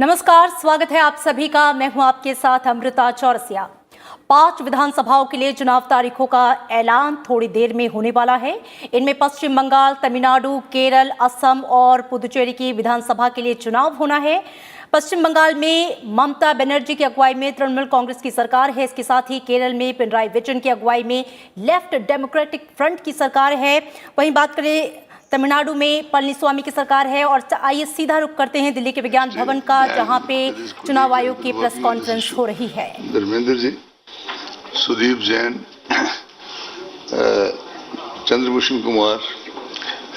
नमस्कार, स्वागत है आप सभी का। मैं हूं आपके साथ अमृता चौरसिया। 5 विधानसभाओं के लिए चुनाव तारीखों का ऐलान थोड़ी देर में होने वाला है। इनमें पश्चिम बंगाल, तमिलनाडु, केरल, असम और पुदुचेरी की विधानसभा के लिए चुनाव होना है। पश्चिम बंगाल में ममता बनर्जी की अगुवाई में तृणमूल कांग्रेस की सरकार है। इसके साथ ही केरल में पिनराई विजयन की अगुवाई में लेफ्ट डेमोक्रेटिक फ्रंट की सरकार है। वहीं बात करें तमिलनाडु में पलनीस्वामी की सरकार है। और आइए सीधा रुख करते हैं दिल्ली के विज्ञान भवन का, जहां पे चुनाव आयोग की प्रेस कॉन्फ्रेंस हो रही है। Dharmendra ji, Sudeep Jain, Chandrabhushan Kumar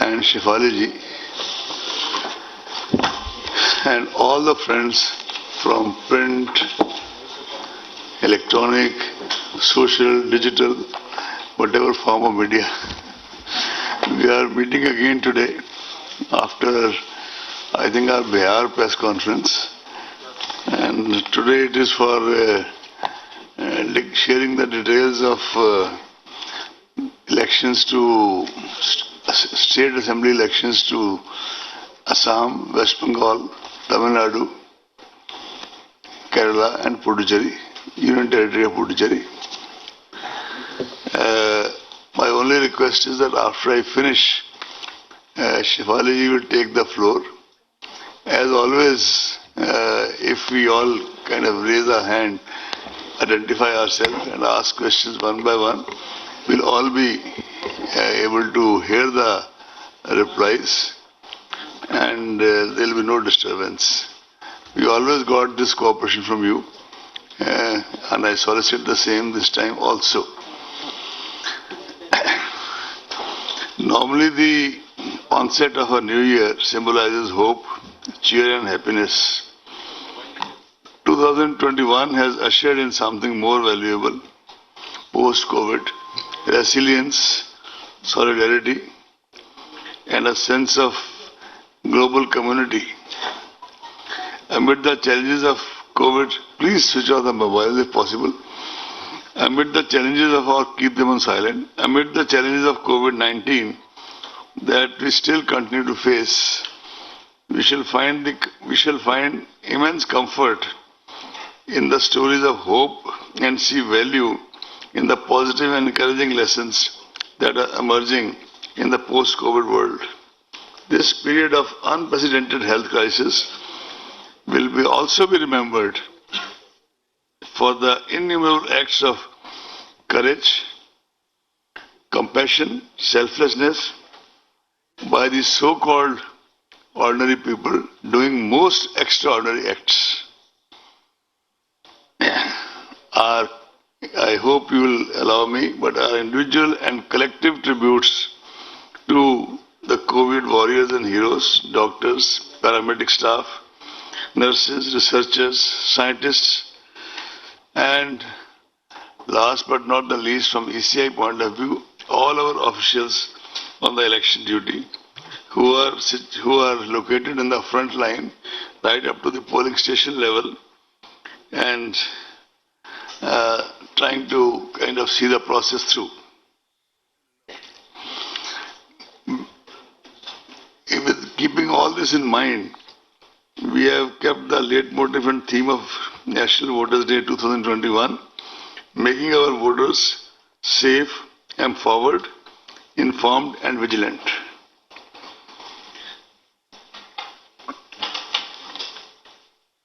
and Shefali ji and all the friends from print, electronic, social, digital, whatever form of media. We are meeting again today after, I think, our Bihar press conference, and today it is for sharing the details of elections to state assembly elections to Assam, West Bengal, Tamil Nadu, Kerala and Puducherry, Union Territory of Puducherry. My only request is that after I finish, Shefali ji will take the floor. As always, if we all kind of raise our hand, identify ourselves and ask questions one by one, we'll all be able to hear the replies and there will be no disturbance. We always got this cooperation from you and I solicit the same this time also. Normally the onset of a new year symbolizes hope, cheer and happiness. 2021 has ushered in something more valuable post-COVID: resilience, solidarity and a sense of global community. Amid the challenges of COVID, please switch off the mobile if possible. Amid the challenges of keep them on silent. Amid the challenges of COVID-19 that we still continue to face, we shall find immense comfort in the stories of hope and see value in the positive and encouraging lessons that are emerging in the post-COVID world. This period of unprecedented health crisis will also be remembered for the innumerable acts of courage, compassion, selflessness by the so-called ordinary people doing most extraordinary acts. I hope you will allow me, but our individual and collective tributes to the COVID warriors and heroes, doctors, paramedic staff, nurses, researchers, scientists, and last but not the least, from ECI point of view, all our officials on the election duty who are located in the front line right up to the polling station level and trying to kind of see the process through. With keeping all this in mind, we have kept the leitmotif and theme of National Voters Day 2021, making our voters safe, empowered, informed and vigilant.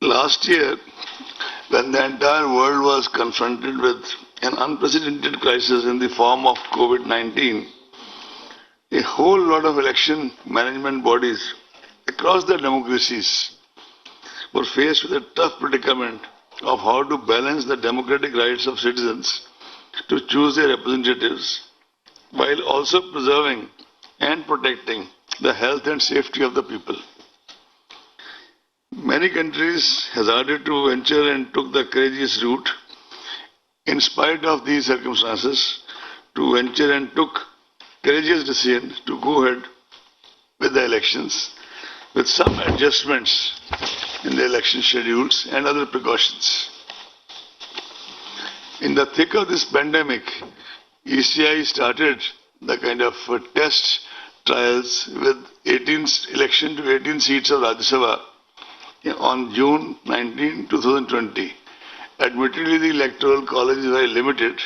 Last year, when the entire world was confronted with an unprecedented crisis in the form of COVID-19, a whole lot of election management bodies across the democracies were faced with a tough predicament of how to balance the democratic rights of citizens to choose their representatives while also preserving and protecting the health and safety of the people. Many countries hazarded to venture and took the courageous route, in spite of these circumstances, to venture and took courageous decision to go ahead with the elections with some adjustments in the election schedules and other precautions. In the thick of this pandemic, ECI started the kind of test trials with 18 election to 18 seats of Rajya Sabha on June 19, 2020. Admittedly, the electoral college is very limited,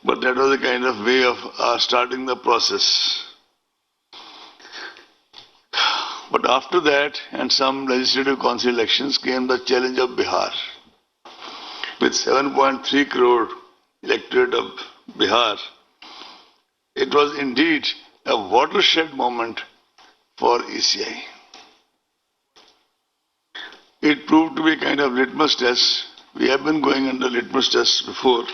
but that was a kind of way of starting the process. But after that, and some legislative council elections, came the challenge of Bihar. With 7.3 crore electorate of Bihar, it was indeed a watershed moment for ECI. It proved to be a kind of litmus test. We have been going under litmus tests before,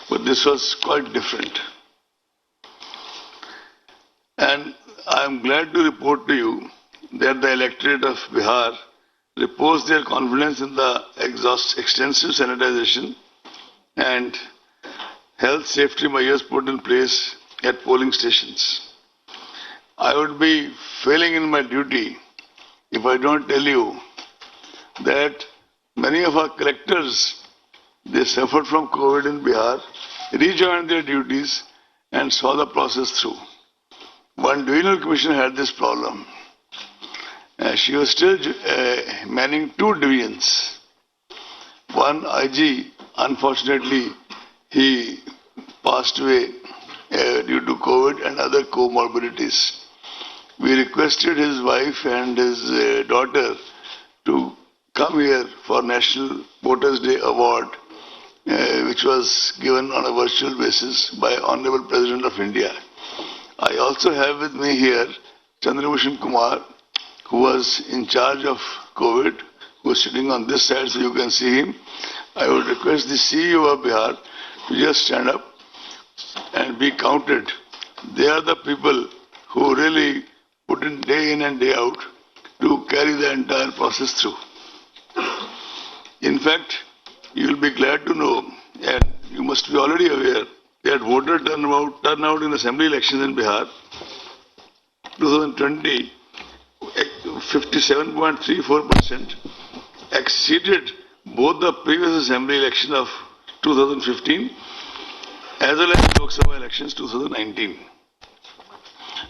but this was quite different. And I am glad to report to you that the electorate of Bihar reposed their confidence in the extensive sanitization and health safety measures put in place at polling stations. I would be failing in my duty if I don't tell you that many of our collectors, they suffered from COVID in Bihar, rejoined their duties and saw the process through. One divisional commissioner had this problem. She was still manning 2 divisions. One IG, unfortunately, he passed away due to COVID and other comorbidities. We requested his wife and his daughter to come here for National Voters' Day Award, which was given on a virtual basis by Honorable President of India. I also have with me here Chandrabhushan Kumar, who was in charge of COVID, who is sitting on this side so you can see him. I would request the CEO of Bihar to just stand up and be counted. They are the people who really put in day in and day out to carry the entire process through. In fact, you will be glad to know, and you must be already aware, that voter turnout in assembly elections in Bihar 2020, 57.34%, exceeded both the previous assembly election of 2015 as well as Lok Sabha elections 2019.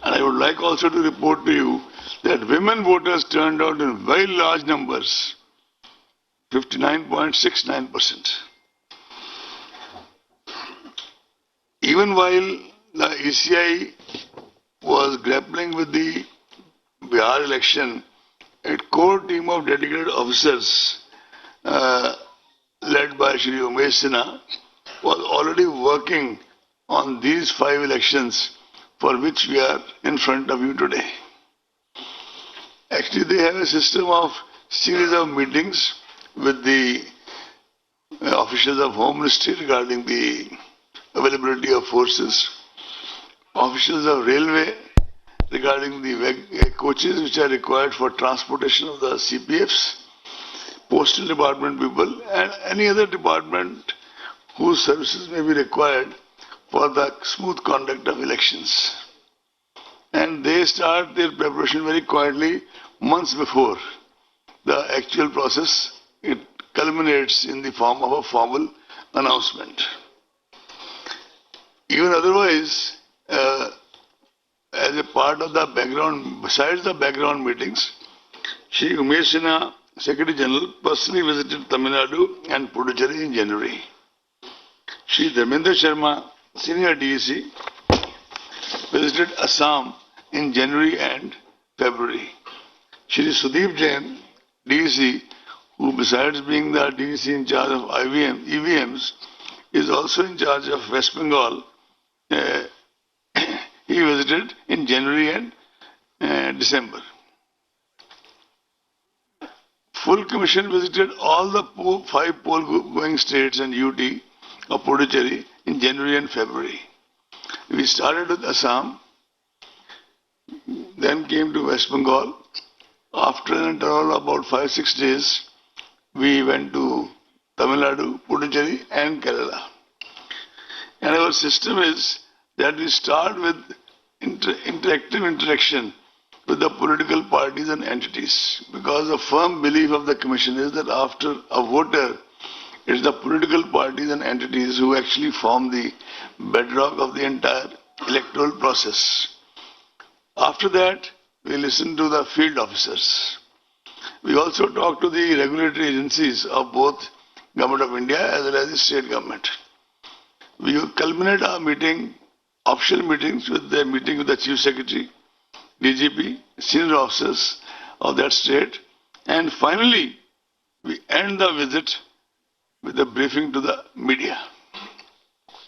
And I would like also to report to you that women voters turned out in very large numbers, 59.69%. Even while the ECI was grappling with the Bihar election, a core team of dedicated officers led by Shri Umesh Sinha was already working on these 5 elections for which we are in front of you today. Actually, they have a system of series of meetings with the officials of Home Ministry regarding the availability of forces, officials of Railway regarding the coaches which are required for transportation of the CPFs, Postal Department people, and any other department whose services may be required for the smooth conduct of elections. And they start their preparation very quietly months before the actual process. It culminates in the form of a formal announcement. Even otherwise, as a part of the background, besides the background meetings, Shri Umesh Sinha, Secretary General, personally visited Tamil Nadu and Puducherry in January. Shri Dharmendra Sharma, Senior DEC, visited Assam in January and February. Shri Sudeep Jain, DEC, who besides being the DEC in charge of EVMs, is also in charge of West Bengal. He visited in January and December. Full Commission visited all the 5 poll-going states and UT of Puducherry in January and February. We started with Assam, then came to West Bengal. After an interval of about 5-6 days, we went to Tamil Nadu, Puducherry and Kerala. And our system is that we start with interactive interaction with the political parties and entities, because the firm belief of the Commission is that after a voter, it's the political parties and entities who actually form the bedrock of the entire electoral process. After that, we listen to the field officers. We also talked to the regulatory agencies of both Government of India as well as the state government. We will culminate our meeting, official meetings with the meeting with the Chief Secretary, DGP, senior officers of that state, and finally we end the visit with a briefing to the media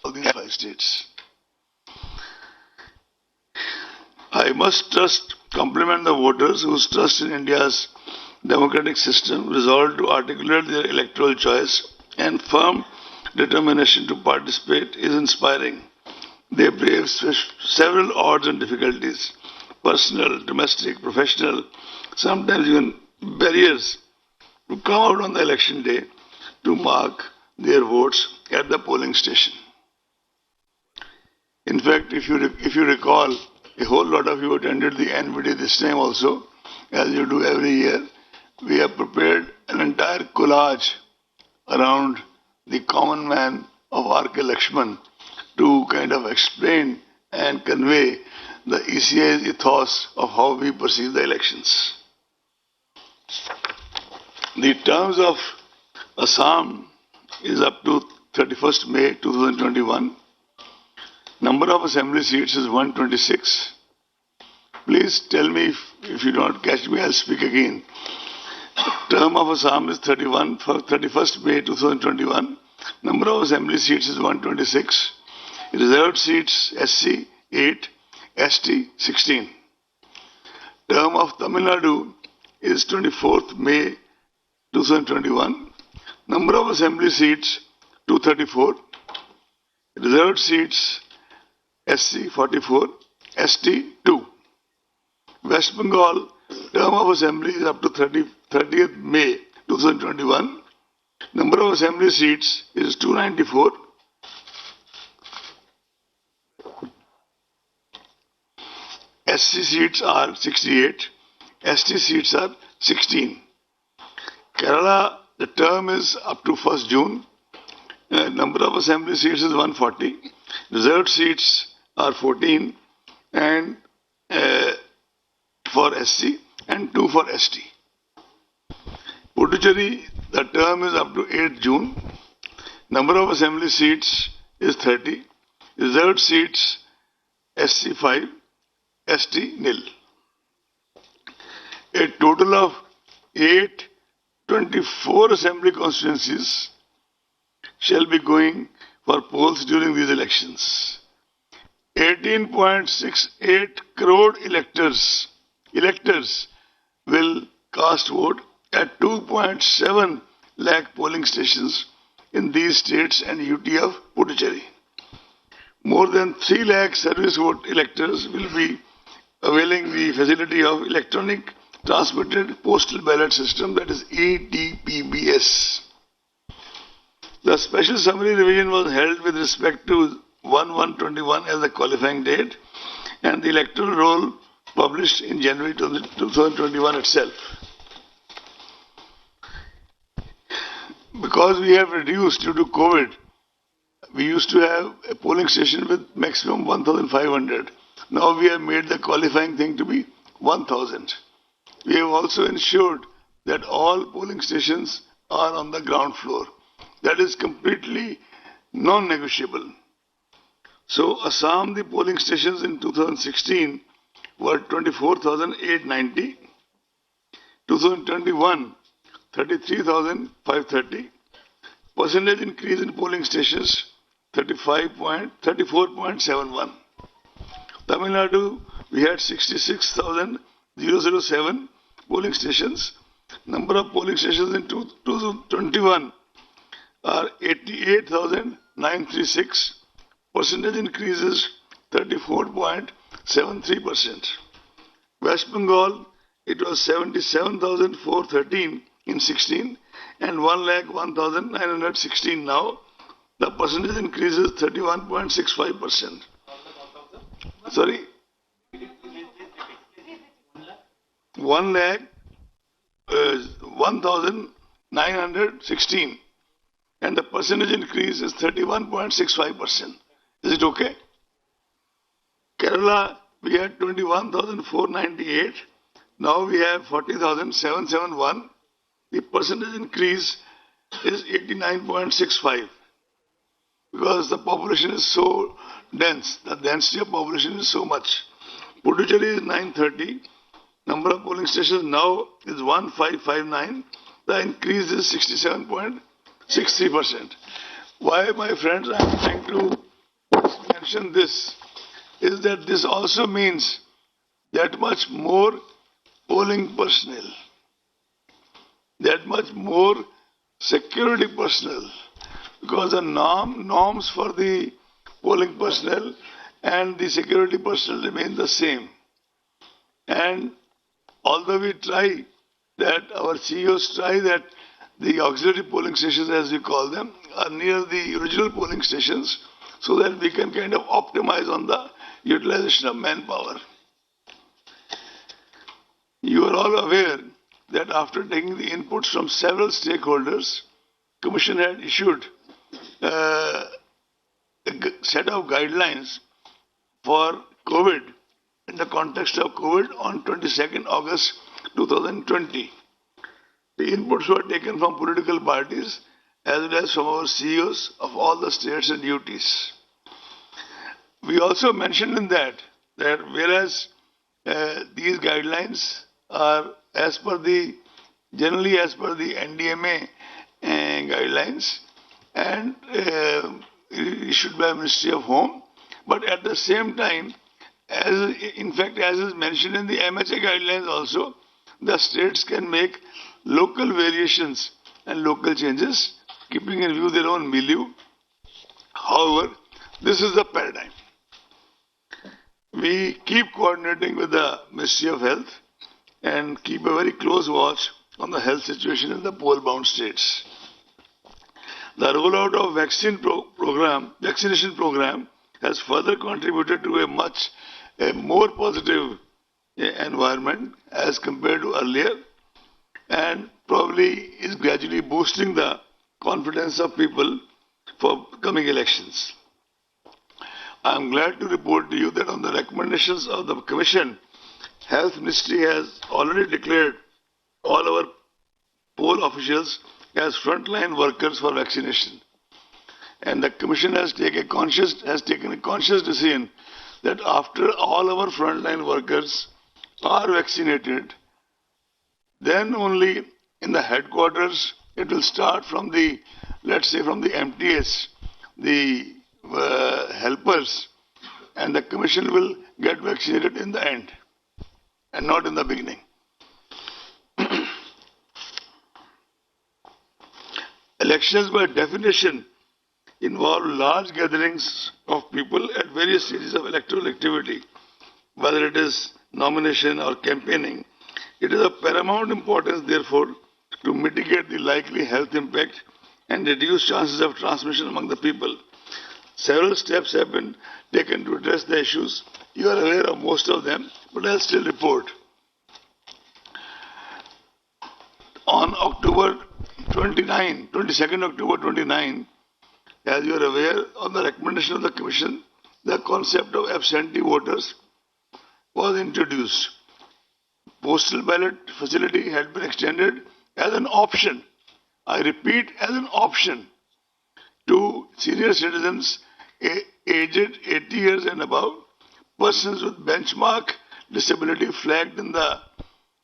of the 5 states. I must compliment the voters whose trust in India's democratic system, resolved to articulate their electoral choice, and firm determination to participate is inspiring. They brave several odds and difficulties, personal, domestic, professional, sometimes even barriers, to come out on the election day to mark their votes at the polling station. In fact, if you recall, a whole lot of you attended the NVD this time also, as you do every year. We have prepared an entire collage around the common man of R.K. Lakshman to kind of explain and convey the ECI's ethos of how we perceive the elections. The terms of Assam is up to 31st May 2021. Number of assembly seats is 126. Please tell me if you don't catch me, I'll speak again. Term of Assam is 31st May 2021. Number of assembly seats is 126. Reserved seats SC 8, ST 16. Term of Tamil Nadu is 24th May 2021. Number of assembly seats 234. Reserved seats SC 44, ST 2. West Bengal term of assembly is up to 30th May 2021. Number of assembly seats is 294. SC seats are 68. ST seats are 16. Kerala, the term is up to 1st June. Number of assembly seats is 140. Reserved seats are 14 and for SC and 2 for ST. Puducherry, the term is up to 8th June. Number of assembly seats is 30. Reserved seats SC 5, ST nil. A total of 824 assembly constituencies shall be going for polls during these elections. 18.68 crore electors will cast vote at 2.7 lakh polling stations in these states and UT of Puducherry. More than 3 lakh service vote electors will be availing the facility of electronic transmitted postal ballot system, that is ETPBS. The special summary revision was held with respect to 1/1/21 as the qualifying date and the electoral roll published in January 2021 itself. Because we have reduced due to COVID, we used to have a polling station with maximum 1,500. Now we have made the qualifying thing to be 1,000. We have also ensured that all polling stations are on the ground floor. That is completely non-negotiable. So Assam, the polling stations in 2016 were 24,890. 2021, 33,530. Percentage increase in polling stations, 34.71. Tamil Nadu, we had 66,007 polling stations. Number of polling stations in 2021 are 88,936. Percentage increase is 34.73%. West Bengal, it was 77,413 in 16 and 1,01,916 now. The percentage increase is 31.65%. Sorry? 1,0916 and the percentage increase is 31.65%. Is it okay? Kerala, we had 21,498. Now we have 40,771. The percentage increase is 89.65 because the population is so dense. The density of population is so much. Puducherry is 930. Number of polling stations now is 1559. The increase is 67.63%. Why, my friends, I am trying to mention this is that this also means that much more polling personnel, that much more security personnel, because the norms for the polling personnel and the security personnel remain the same. And although we try that, our CEOs try that the auxiliary polling stations, as we call them, are near the original polling stations so that we can kind of optimize on the utilization of manpower. You are all aware that after taking the inputs from several stakeholders, Commission had issued a set of guidelines for COVID in the context of COVID on 22nd August 2020. The inputs were taken from political parties as well as from our CEOs of all the states and UTs. We also mentioned in that whereas these guidelines are generally as per the NDMA guidelines and issued by Ministry of Home, but at the same time, as is mentioned in the MHA guidelines also, the states can make local variations and local changes, keeping in view their own milieu. However, this is the paradigm. We keep coordinating with the Ministry of Health and keep a very close watch on the health situation in the poll-bound states. The rollout of vaccination program has further contributed to a more positive environment as compared to earlier, and probably is gradually boosting the confidence of people for coming elections. I am glad to report to you that on the recommendations of the Commission, Health Ministry has already declared all our poll officials as frontline workers for vaccination. And the Commission has taken a conscious decision that after all our frontline workers are vaccinated, then only in the headquarters it will start from the, let's say, from the MTS, the helpers, and the Commission will get vaccinated in the end and not in the beginning. Elections by definition involve large gatherings of people at various stages of electoral activity, whether it is nomination or campaigning. It is of paramount importance, therefore, to mitigate the likely health impact and reduce chances of transmission among the people. Several steps have been taken to address the issues. You are aware of most of them, but I'll still report. On 22nd October 29, as you are aware, on the recommendation of the Commission, the concept of absentee voters was introduced. Postal ballot facility had been extended as an option. I repeat, as an option to senior citizens aged 80 years and above, persons with benchmark disability flagged in the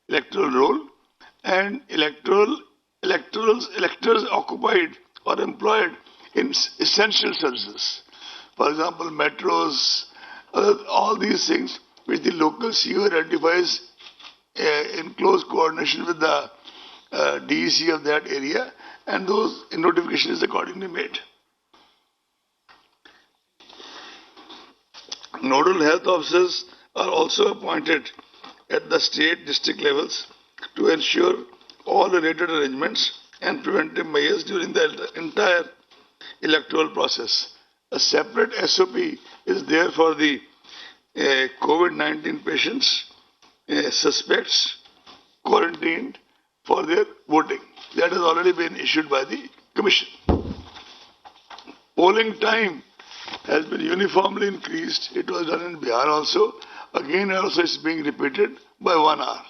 electoral roll, and electors occupied or employed in essential services. For example, metros, all these things which the local CEO identifies in close coordination with the DEC of that area, and those notifications is accordingly made. Nodal health officers are also appointed at the state district levels to ensure all related arrangements and preventive measures during the entire electoral process. A separate SOP is there for the COVID-19 patients, suspects, quarantined for their voting. That has already been issued by the Commission. Polling time has been uniformly increased. It was done in Bihar also. Again, also it's being repeated by 1 hour.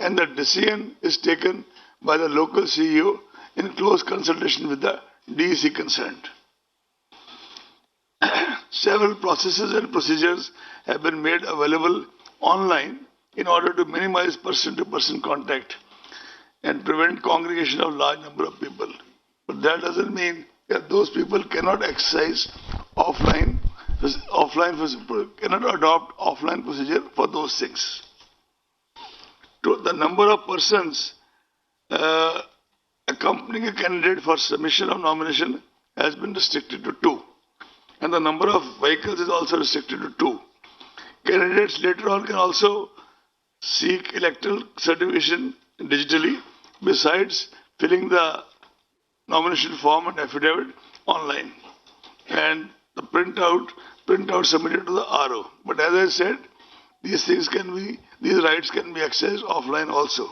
and the decision is taken by the local CEO in close consultation with the DEC concerned. Several processes and procedures have been made available online in order to minimize person-to-person contact and prevent congregation of large number of people. But that doesn't mean that those people cannot exercise cannot adopt offline procedure for those things. The number of persons accompanying a candidate for submission of nomination has been restricted to 2. And the number of vehicles is also restricted to 2. Candidates later on can also seek electoral certification digitally, besides filling the nomination form and affidavit online, and the printout submitted to the RO. But as I said, these rights can be accessed offline also.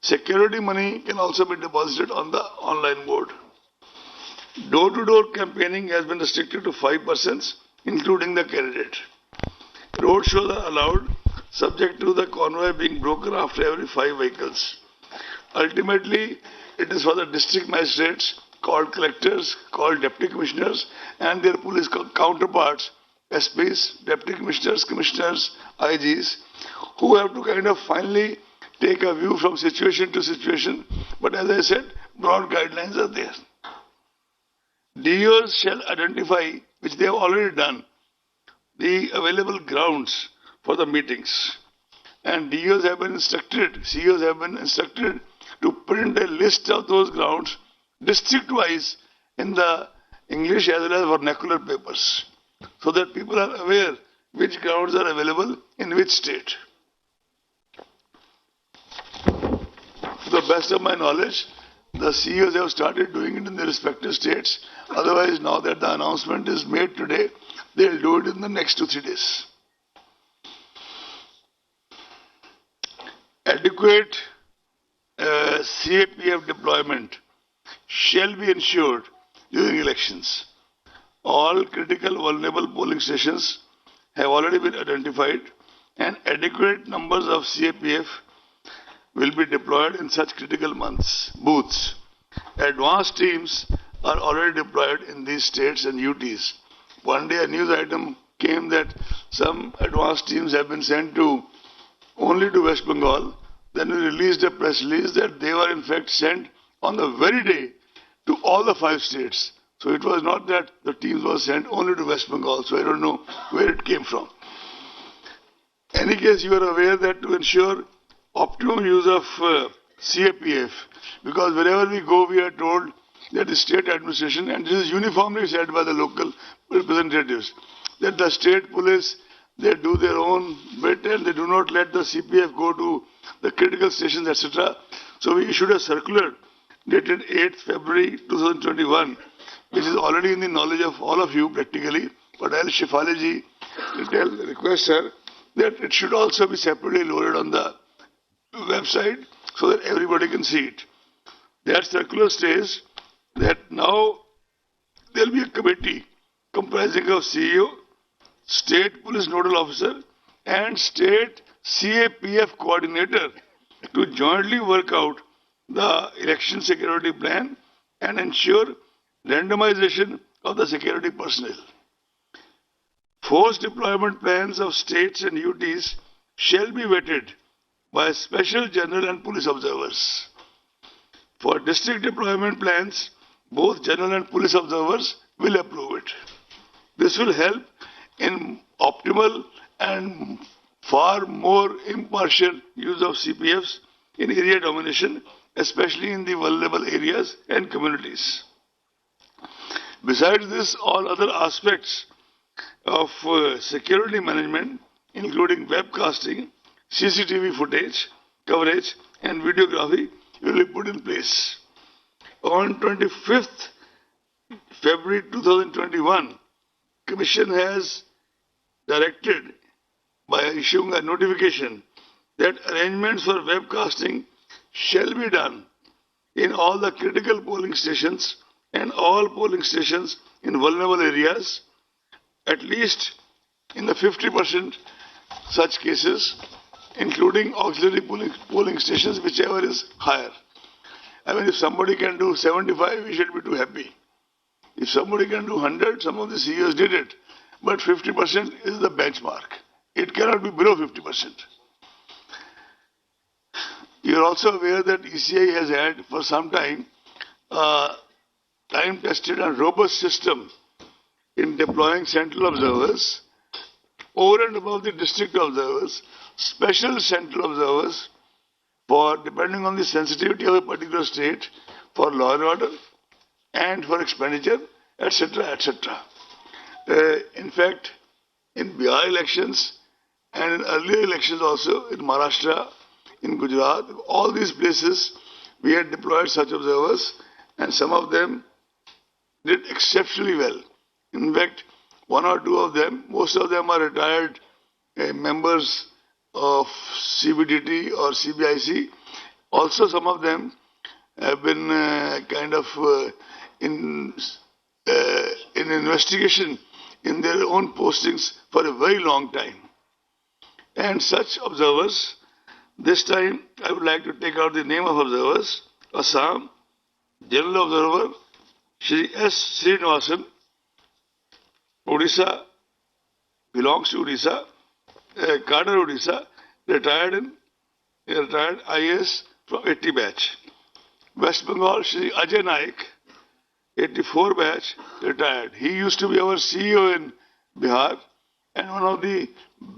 Security money can also be deposited on the online mode. Door-to-door campaigning has been restricted to 5 persons, including the candidate. Road shows are allowed, subject to the convoy being broken after every 5 vehicles. Ultimately, it is for the district magistrates, called collectors, called deputy commissioners, and their police counterparts, SPs, deputy commissioners, commissioners, IGs, who have to kind of finally take a view from situation to situation. But as I said, broad guidelines are there. DOs shall identify, which they have already done, the available grounds for the meetings. And DOs have been instructed, CEOs have been instructed to print a list of those grounds district-wise in the English as well as vernacular papers, so that people are aware which grounds are available in which state. To the best of my knowledge, the CEOs have started doing it in their respective states. Otherwise, now that the announcement is made today, they'll do it in the next 2-3 days. Adequate CAPF deployment shall be ensured during elections. All critical vulnerable polling stations have already been identified, and adequate numbers of CAPF will be deployed in such critical booths. Advanced teams are already deployed in these states and UTs. One day a news item came that some advanced teams have been sent only to West Bengal. Then we released a press release that they were in fact sent on the very day to all the 5 states. So it was not that the teams were sent only to West Bengal. So I don't know where it came from. In any case, you are aware that to ensure optimum use of CAPF, because wherever we go, we are told that the state administration, and this is uniformly said by the local representatives, that the state police, they do their own bit and they do not let the CPF go to the critical stations, etc. So we issued a circular dated 8th February 2021, which is already in the knowledge of all of you practically, but I'll Shefali ji request her that it should also be separately loaded on the website so that everybody can see it. That circular says that now there will be a committee comprising of CEO, state police nodal officer and state CAPF coordinator to jointly work out the election security plan and ensure randomization of the security personnel. Force deployment plans of states and UTs shall be vetted by special general and police observers. For district deployment plans, both general and police observers will approve it. This will help in optimal and far more impartial use of CPFs in area domination, especially in the vulnerable areas and communities. Besides this, all other aspects of security management, including webcasting, CCTV footage, coverage and videography will be put in place. On 25th February 2021, Commission has directed by issuing a notification that arrangements for webcasting shall be done in all the critical polling stations and all polling stations in vulnerable areas, at least in the 50% such cases, including auxiliary polling stations, whichever is higher. I mean, if somebody can do 75, we should be too happy. If somebody can do 100, some of the CEOs did it. But 50% is the benchmark. It cannot be below 50%. You are also aware that ECI has had for some time time-tested and robust system in deploying central observers over and above the district observers, special central observers for depending on the sensitivity of a particular state for law and order and for expenditure, etc., etc. In fact, in Bihar elections and in earlier elections also in Maharashtra, in Gujarat, all these places we had deployed such observers and some of them did exceptionally well. In fact, one or two of them, most of them are retired members of CBDT or CBIC. Also, some of them have been in investigation in their own postings for a very long time. And such observers, this time I would like to take out the name of observers. Assam, General Observer, Shri S. Srinivasan, Odisha, belongs to Odisha, Cadre Odisha, retired IAS from 80 batch. West Bengal, Shri Ajay Naik, 84 batch, retired. He used to be our CEO in Bihar and one of the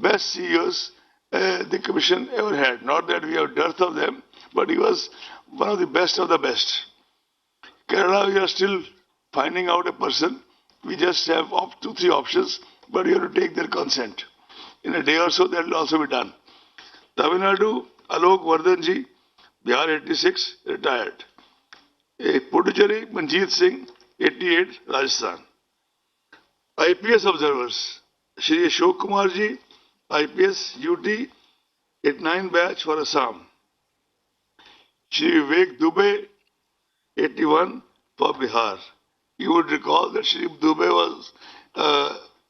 best CEOs the commission ever had. Not that we have dearth of them, but he was one of the best of the best. Kerala, we are still finding out a person. We just have 2-3 options, but you have to take their consent. In a day or so, that will also be done. Tamil Nadu, Alok Vardhanji, Bihar 86, retired. Puducherry, Manjeet Singh, 88, Rajasthan. IPS observers, Shri Ashok Kumarji, IPS UT, 89 batch for Assam. Shri Vivek Dubey, 81 for Bihar. You would recall that Shri Dubey was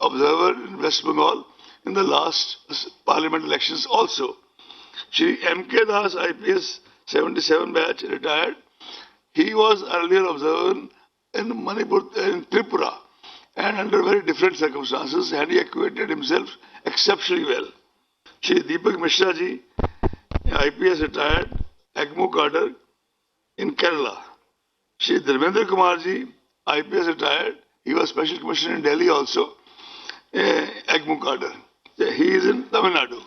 observer in West Bengal in the last parliament elections also. Shri M.K. Das, IPS 77 batch, retired. He was earlier observer in Manipur, in Tripura, and under very different circumstances, and he acquitted himself exceptionally well. Shri Deepak Mishra ji, IPS retired, AGMO cadre in Kerala. Shri Dharmendra Kumar ji, IPS retired, he was Special Commissioner in Delhi also, AGMO cadre. He is in Tamil Nadu.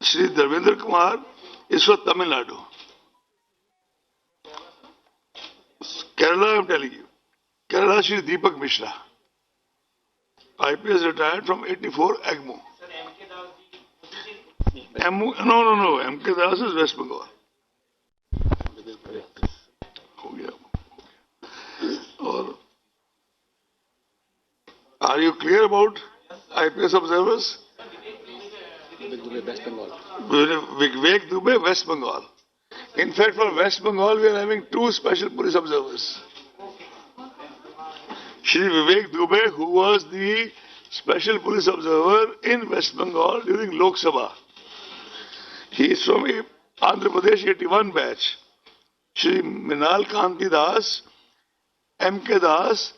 Shri Dharmendra Kumar is for Tamil Nadu. Kerala, I am telling you. Kerala, Shri Deepak Mishra. IPS retired from 84 AGMO. No. M.K. Das is West Bengal. Are you clear about IPS observers? Vivek Dubey, West Bengal. In fact, for West Bengal, we are having 2 special police observers. Shri Vivek Dubey, who was the special police observer in West Bengal during Lok Sabha. He is from Andhra Pradesh 81 batch. Shri Minal Kanti Das, M.K. Das,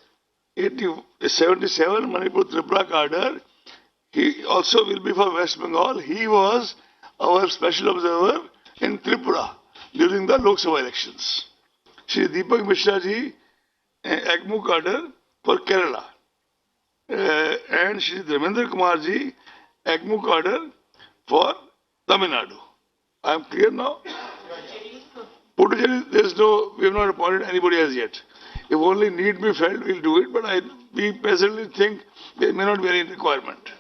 77 Manipur Tripura cadre. He also will be for West Bengal. He was our special observer in Tripura during the Lok Sabha elections. Shri Deepak Mishra ji, AGMO cadre for Kerala. And Shri Dharmendra Kumar ji, AGMO cadre for Tamil Nadu. I am clear now? Puducherry, we have not appointed anybody as yet. If only need be felt, we will do it, but we presently think there may not be any requirement.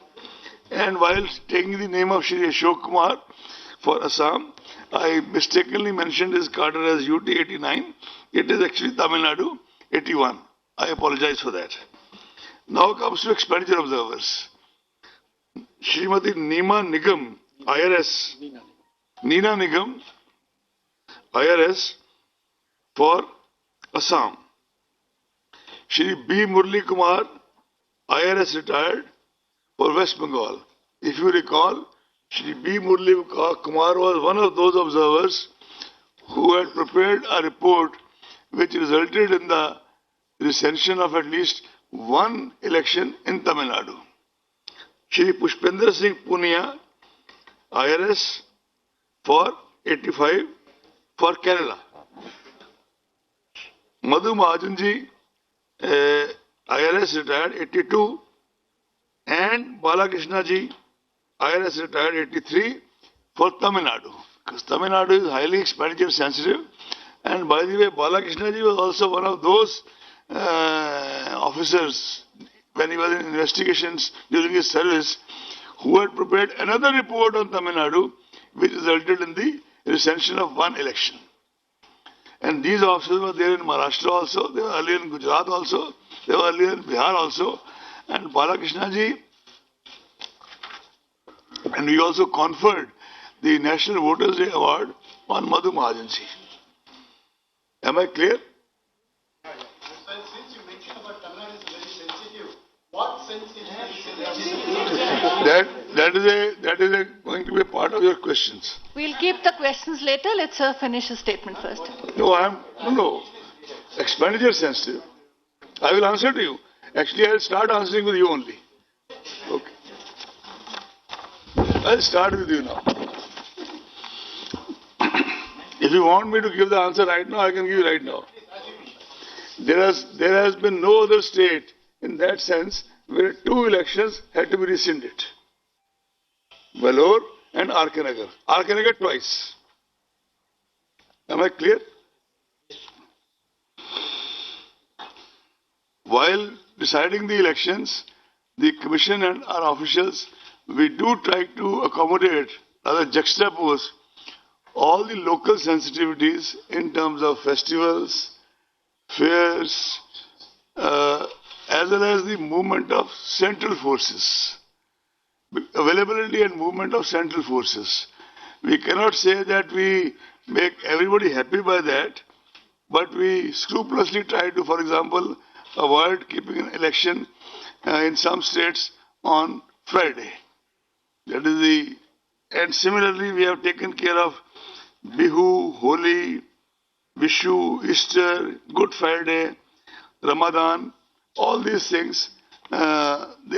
And while taking the name of Shri Ashok Kumar for Assam, I mistakenly mentioned his cadre as UT 89. It is actually Tamil Nadu 81. I apologize for that. Now comes to expenditure observers. Srimati Neema Nigam, IRS. Neena Nigam, IRS for Assam. Shri B. Murli Kumar, IRS retired for West Bengal. If you recall, Shri B. Murli Kumar was one of those observers who had prepared a report which resulted in the recension of at least one election in Tamil Nadu. Shri Pushpendra Singh Punia, IRS for 85 for Kerala. Madhu Mahajanji, IRS retired 82, and Balakrishna ji, IRS retired 83 for Tamil Nadu. Because Tamil Nadu is highly expenditure sensitive. And by the way, Balakrishna ji was also one of those officers when he was in investigations during his service who had prepared another report on Tamil Nadu which resulted in the recension of one election. And these officers were there in Maharashtra also, they were earlier in Gujarat also, they were earlier in Bihar also. And Balakrishna ji, and we also conferred the National Voters Day Award on Madhu Mahajan ji. Am I clear? Since you mentioned about Tamil Nadu is very sensitive, what sensitivity That is going to be a part of your questions. We'll keep the questions later. Let's finish the statement first. No. Expenditure sensitive. I will answer to you. Actually, I'll start answering with you only. Okay. I'll start with you now. If you want me to give the answer right now, I can give you right now. There has been no other state in that sense where two elections had to be rescinded. Vellore and RK Nagar. RK Nagar twice. Am I clear? While deciding the elections, the Commission and our officials, we do try to accommodate, rather juxtapose, all the local sensitivities in terms of festivals, fairs, as well as the movement of central forces, availability and movement of central forces. We cannot say that we make everybody happy by that, but we scrupulously try to, for example, avoid keeping an election in some states on Friday. And similarly we have taken care of Bihu, Holi, Vishu, Easter, Good Friday, Ramadan, all these things, they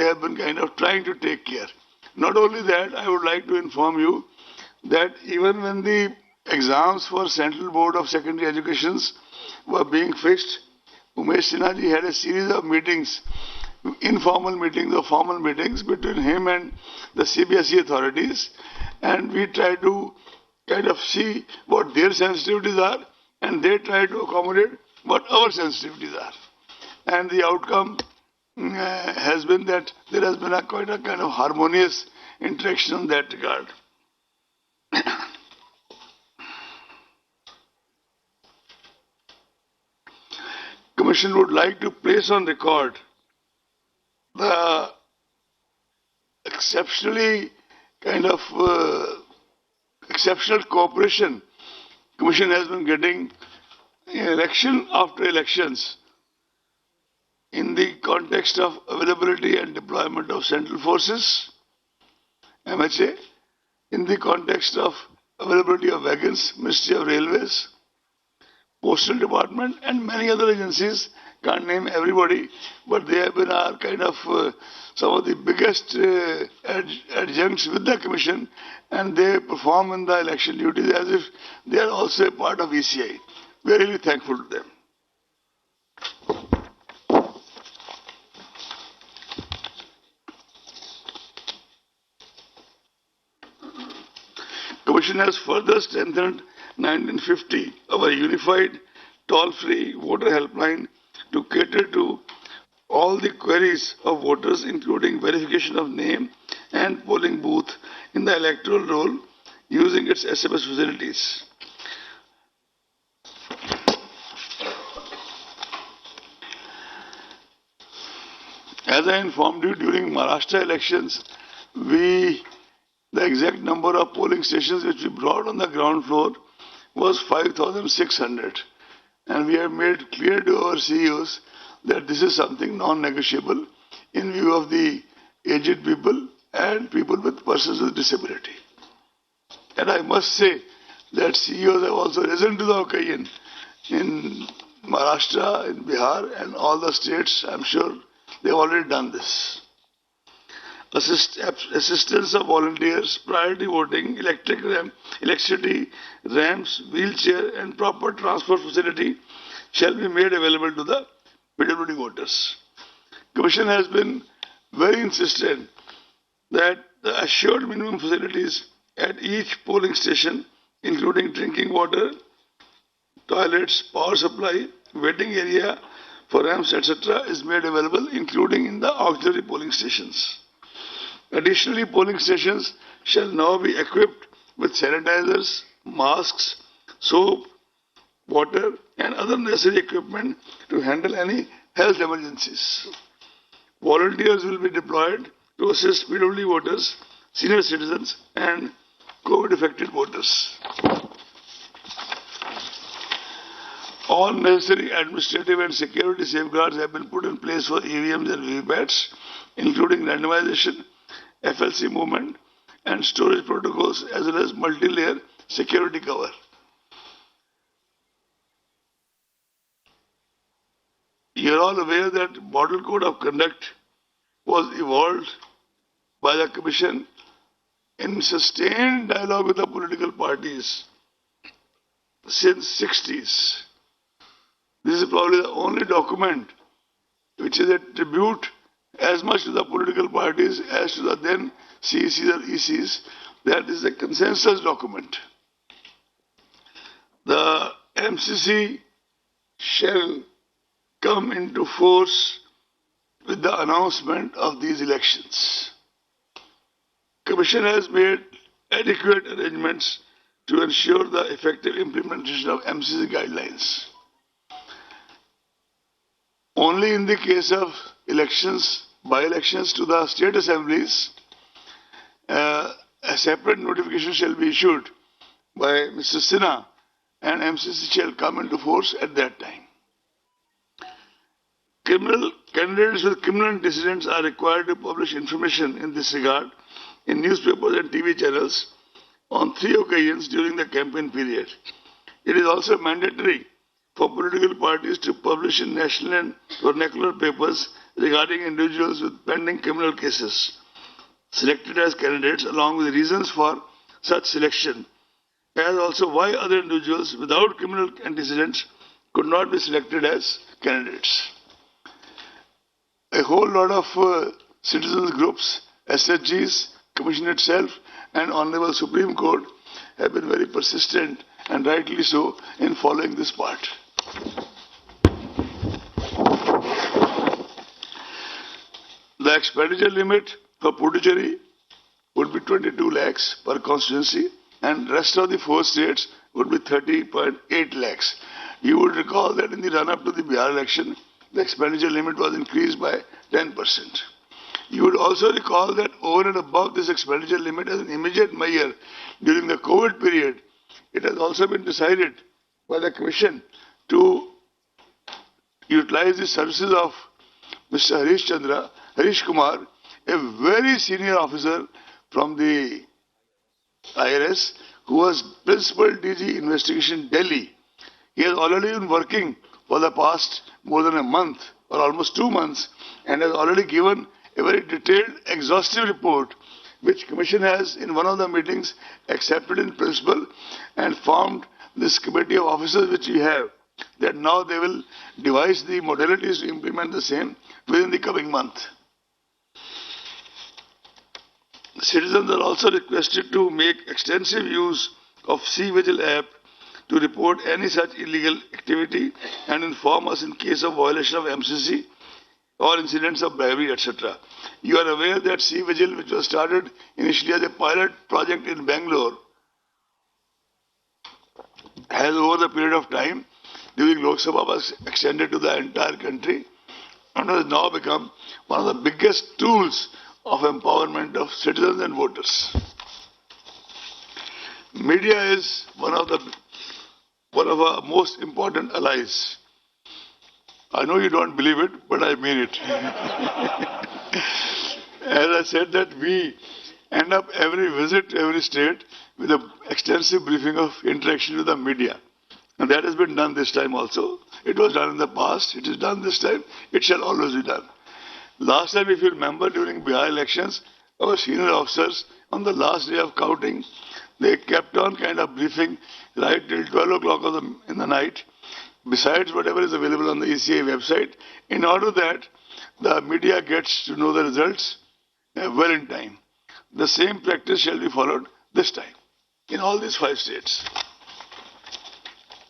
have been kind of trying to take care. Not only that, I would like to inform you that even when the exams for Central Board of Secondary Educations were being fixed, Umesh Sinha ji had a series of meetings, informal meetings or formal meetings between him and the CBSE authorities, and we try to kind of see what their sensitivities are, and they try to accommodate what our sensitivities are. And the outcome has been that there has been quite a kind of harmonious interaction in that regard. Commission would like to place on record the exceptional cooperation Commission has been getting election after elections in the context of availability and deployment of central forces, MHA, in the context of availability of wagons, Ministry of Railways, Postal Department, and many other agencies. Can't name everybody, but they have been our kind of some of the biggest adjuncts with the Commission, and they perform in the election duties as if they are also a part of ECI. We are really thankful to them. Commission has further strengthened 1950, our unified toll-free voter helpline, to cater to all the queries of voters, including verification of name and polling booth in the electoral roll using its SMS facilities. As I informed you during Maharashtra elections, the exact number of polling stations which we brought on the ground floor was 5,600. And we have made clear to our CEOs that this is something non-negotiable. in view of the aged people and people with persons with disability. And I must say that CEOs have also risen to the occasion in Maharashtra, in Bihar, and all the states. I'm sure they've already done this. Assistance of volunteers, priority voting, electricity, ramps, wheelchair, and proper transport facility shall be made available to the PWD voters. Commission has been very insistent that the assured minimum facilities at each polling station, including drinking water, toilets, power supply, waiting area for ramps, etc., is made available, including in the auxiliary polling stations. Additionally, polling stations shall now be equipped with sanitizers, masks, soap, water, and other necessary equipment to handle any health emergencies. Volunteers will be deployed to assist PWD voters, senior citizens, and COVID-affected voters. All necessary administrative and security safeguards have been put in place for EVMs and VVPATs, including randomization, FLC movement, and storage protocols, as well as multi-layer security cover. You are all aware that Model Code of Conduct was evolved by the Commission in sustained dialogue with the political parties since 60s. This is probably the only document which is a tribute as much to the political parties as to the then CECs or ECs. That is a consensus document. The MCC shall come into force with the announcement of these elections. Commission has made adequate arrangements to ensure the effective implementation of MCC guidelines. Only in the case of elections, by-elections to the state assemblies, a separate notification shall be issued by Mr. Sinha, and MCC shall come into force at that time. Candidates with criminal antecedents are required to publish information in this regard in newspapers and TV channels on 3 occasions during the campaign period. It is also mandatory for political parties to publish in national and vernacular papers regarding individuals with pending criminal cases selected as candidates, along with reasons for such selection, as also why other individuals without criminal antecedents could not be selected as candidates. A whole lot of citizens groups, SHGs, Commission itself, and Honorable Supreme Court have been very persistent, and rightly so, in following this part. The expenditure limit for Puducherry would be 22 lakhs per constituency, and rest of the 4 states would be 30.8 lakhs. You would recall that in the run-up to the Bihar election, the expenditure limit was increased by 10%. You would also recall that over and above this expenditure limit as an immediate measure during the COVID period, it has also been decided by the Commission to utilize the services of Mr. Harish Kumar, a very senior officer from the IRS, who was Principal DG Investigation Delhi. He has already been working for the past more than a month or almost 2 months and has already given a very detailed, exhaustive report which Commission has in one of the meetings accepted in principle and formed this committee of officers which we have, that now they will devise the modalities to implement the same within the coming month. Citizens are also requested to make extensive use of C-Vigil app to report any such illegal activity and inform us in case of violation of MCC or incidents of bribery, etc. You are aware that C-Vigil, which was started initially as a pilot project in Bangalore, has over the period of time during Lok Sabha was extended to the entire country and has now become one of the biggest tools of empowerment of citizens and voters. Media is one of our most important allies. I know you don't believe it, but I mean it. As I said that we end up every visit to every state with an extensive briefing of interaction with the media. And that has been done this time also. It was done in the past, it is done this time, it shall always be done. Last time, if you remember, during Bihar elections, our senior officers, on the last day of counting, they kept on kind of briefing right till 12 o'clock in the night, besides whatever is available on the ECI website, in order that the media gets to know the results well in time. The same practice shall be followed this time in all these 5 states.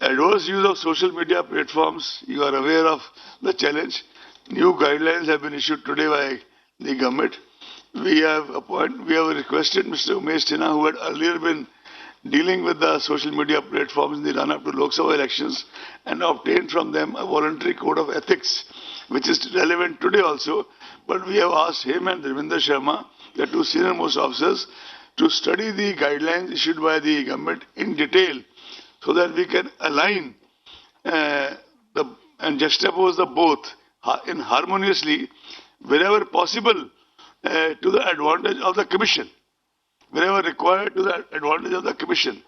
Adverse use of social media platforms, you are aware of the challenge. New guidelines have been issued today by the government. We have requested Mr. Umesh Sinha, who had earlier been dealing with the social media platforms in the run-up to Lok Sabha elections, and obtained from them a voluntary code of ethics, which is relevant today also. But we have asked him and Ravinder Sharma, the 2 senior-most officers, to study the guidelines issued by the government in detail, so that we can align and juxtapose the both in harmoniously wherever possible to the advantage of the Commission, wherever required to the advantage of the Commission.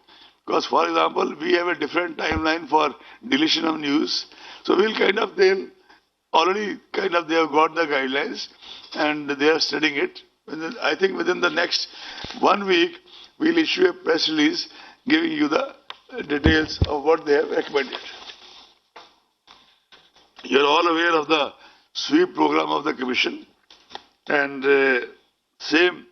Because, for example, we have a different timeline for deletion of news. So they have got the guidelines and they are studying it. I think within the next 1 week, we'll issue a press release giving you the details of what they have recommended. You are all aware of the sweep program of the Commission, and same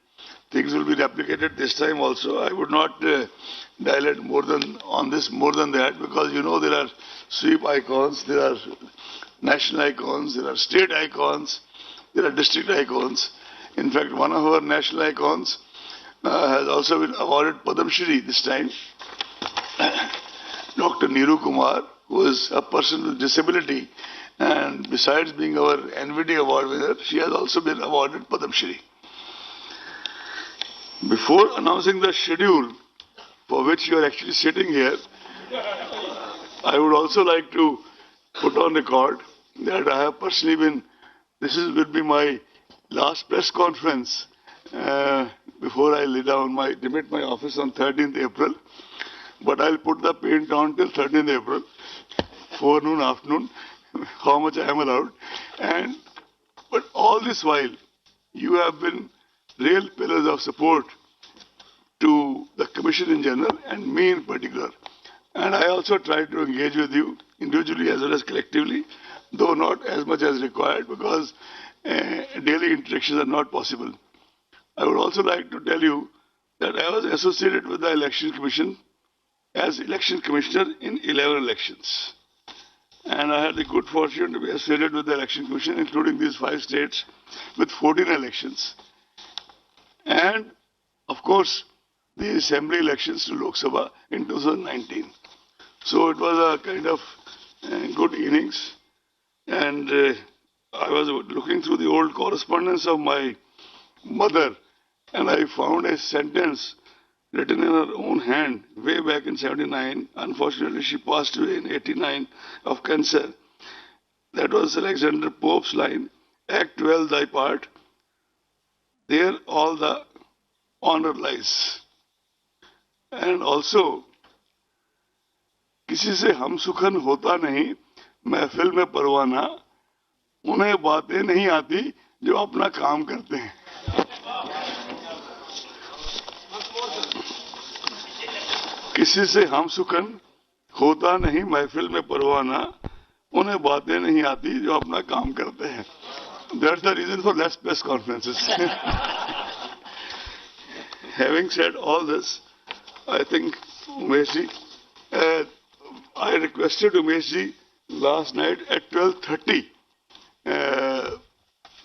things will be replicated this time also. I would not dilate more than that, because you know there are sweep icons, there are national icons, there are state icons, there are district icons. In fact, one of our national icons has also been awarded Padma Shri this time. Dr. Neeru Kumar, who is a person with disability, and besides being our NVD award winner, she has also been awarded Padma Shri. Before announcing the schedule for which you are actually sitting here, I would also like to put on record that I have personally been, will be my last press conference before I demit my office on 13th April. But I'll put the paint on till 13th April, forenoon, afternoon, how much I am allowed. But all this while, you have been real pillars of support to the Commission in general and me in particular. And I also try to engage with you individually as well as collectively, though not as much as required, because daily interactions are not possible. I would also like to tell you that I was associated with the Election Commission as Election Commissioner in 11 elections. And I had the good fortune to be associated with the Election Commission, including these 5 states, with 14 elections. And, of course, the Assembly elections to Lok Sabha in 2019. So it was a kind of good innings. And I was looking through the old correspondence of my mother, and I found a sentence written in her own hand way back in 79. Unfortunately, she passed away in 89 of cancer. That was Alexander Pope's line, Act well thy part, there all the honor lies. And also, किसी से हम सुखन होता नहीं, महफिल में परवाना, उन्हें बातें नहीं आती जो अपना काम करते हैं. किसी से हम सुखन होता नहीं, महफिल में परवाना, उन्हें बातें नहीं आती जो अपना काम करते हैं. That's the reason for less press conferences. Having said all this, I think Umeshji, I requested Umeshji last night at 12:30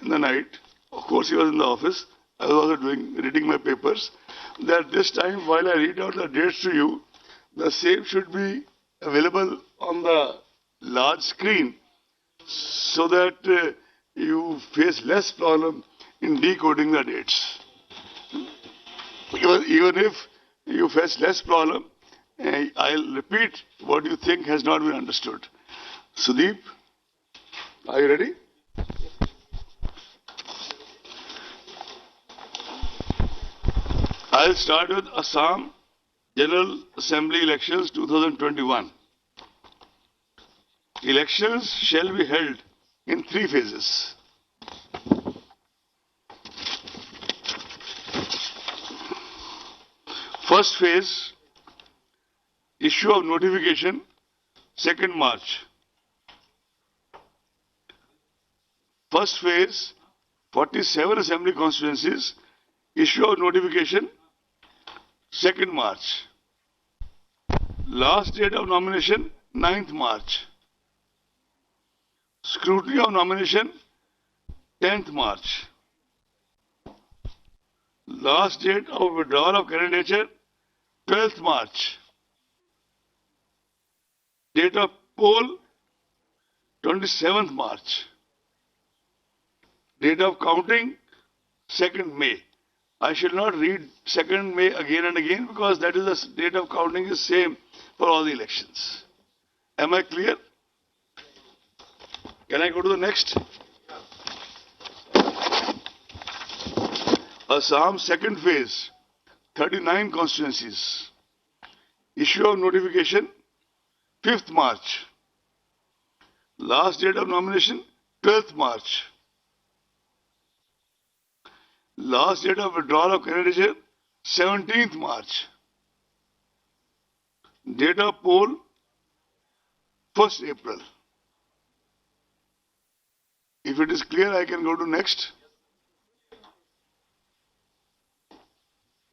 in the night. Of course, he was in the office. I was also reading my papers. That this time, while I read out the dates to you, the same should be available on the large screen, so that you face less problem in decoding the dates. Even if you face less problem, I'll repeat what you think has not been understood. Sudeep, are you ready? I'll start with Assam General Assembly elections 2021. Elections shall be held in 3 phases. First phase, issue of notification, 2nd March. First phase, 47 assembly constituencies, issue of notification, 2nd March. Last date of nomination, 9th March. Scrutiny of nomination, 10th March. Last date of withdrawal of candidature, 12th March. Date of poll, 27th March. Date of counting, 2nd May. I shall not read 2nd May again and again because that is the date of counting is same for all the elections. Am I clear? Can I go to the next? Assam second phase, 39 constituencies. Issue of notification, 5th March. Last date of nomination, 12th March. Last date of withdrawal of candidature, 17th March. Date of poll, 1st April. If it is clear, I can go to next.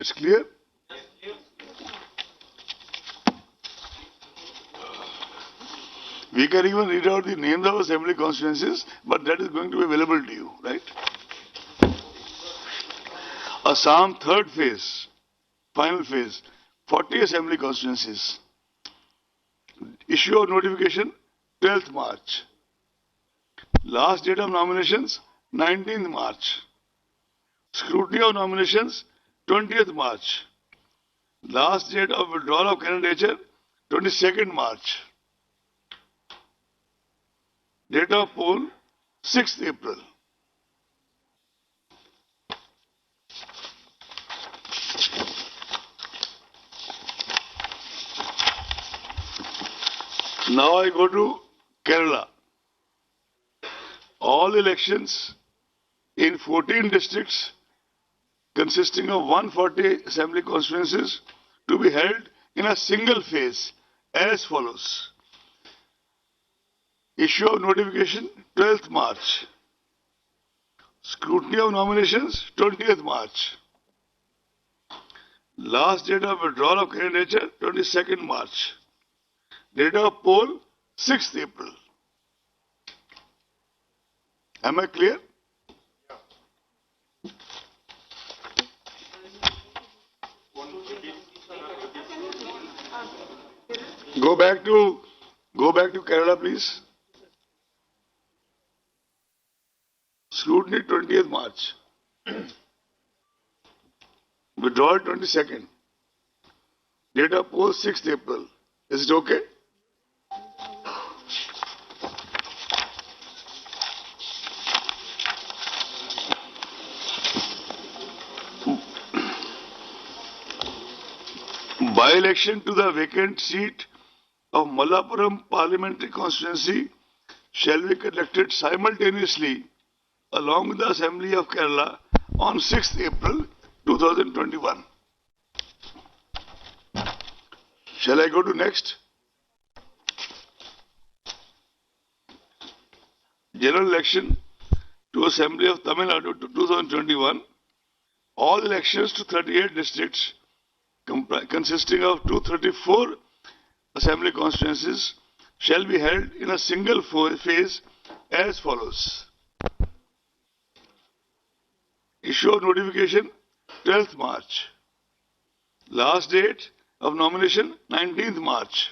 It's clear? We can even read out the names of assembly constituencies, but that is going to be available to you, right? Assam third phase, final phase, 40 assembly constituencies. Issue of notification, 12th March. Last date of nominations, 19th March. Scrutiny of nominations, 20th March. Last date of withdrawal of candidature, 22nd March. Date of poll, 6th April. Now I go to Kerala. All elections in 14 districts consisting of 140 assembly constituencies to be held in a single phase as follows. Issue of notification, 12th March. Scrutiny of nominations, 20th March. Last date of withdrawal of candidature, 22nd March. Date of poll, 6th April. Am I clear? Go back to Kerala, please. Scrutiny 20th March. Withdrawal 22nd. Date of poll 6th April. Is it okay? By-election to the vacant seat of Malappuram Parliamentary Constituency shall be conducted simultaneously along with the Assembly of Kerala on 6th April 2021. Shall I go to next? General election to Assembly of Tamil Nadu 2021. All elections to 38 districts consisting of 234 assembly constituencies shall be held in a single phase as follows. Issue of notification, 12th March. Last date of nomination, 19th March.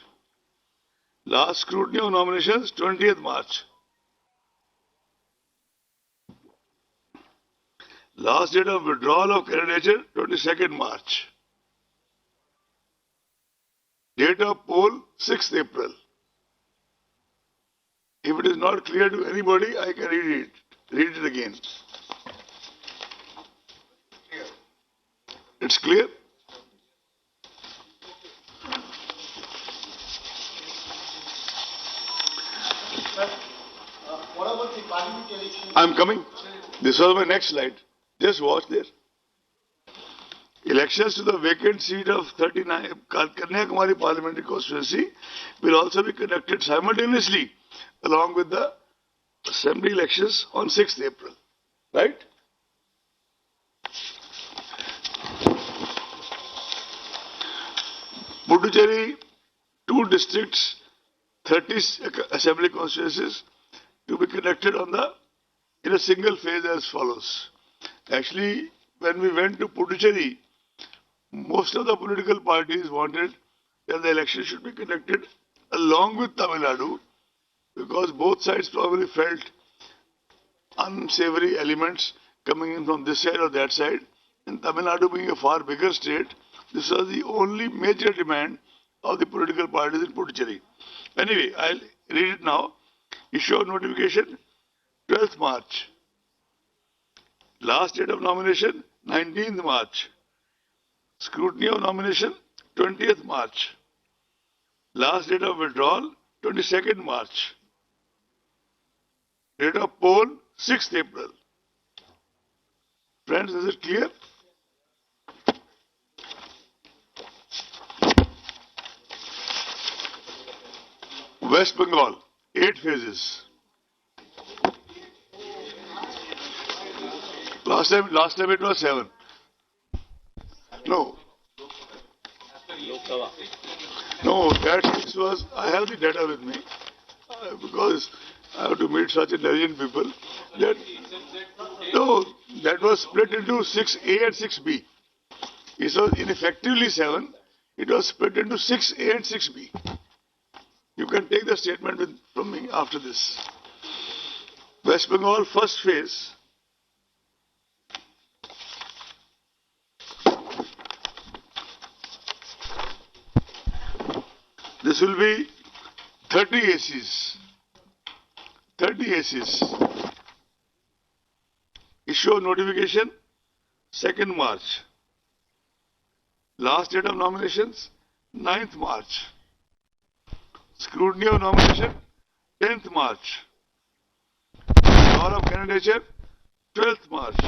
Last scrutiny of nominations, 20th March. Last date of withdrawal of candidature, 22nd March. Date of poll, 6th April. If it is not clear to anybody, I can read it again. It's clear? I'm coming. This was my next slide. Just watch there. Elections to the vacant seat of 39 Kanyakumari Parliamentary Constituency will also be conducted simultaneously along with the assembly elections on 6th April. Right? Puducherry, 2 districts, 30 assembly constituencies to be conducted in a single phase as follows. Actually, when we went to Puducherry, most of the political parties wanted that the election should be conducted along with Tamil Nadu because both sides probably felt unsavory elements coming in from this side or that side. And Tamil Nadu being a far bigger state, this was the only major demand of the political parties in Puducherry. Anyway, I'll read it now. Issue of notification, 12th March. Last date of nomination, 19th March. Scrutiny of nomination, 20th March. Last date of withdrawal, 22nd March. Date of poll, 6th April. Friends, is it clear? West Bengal, 8 phases. Last time it was 7. No. No, that was, I have the data with me because I have to meet such intelligent people. That was split into 6A and 6B. It was ineffectively 7. It was split into 6A and 6B. You can take the statement from me after this. West Bengal first phase. This will be 30 ACs. 30 ACs. Issue of notification, 2nd March. Last date of nominations, 9th March. Scrutiny of nomination, 10th March. Withdrawal of candidature, 12th March.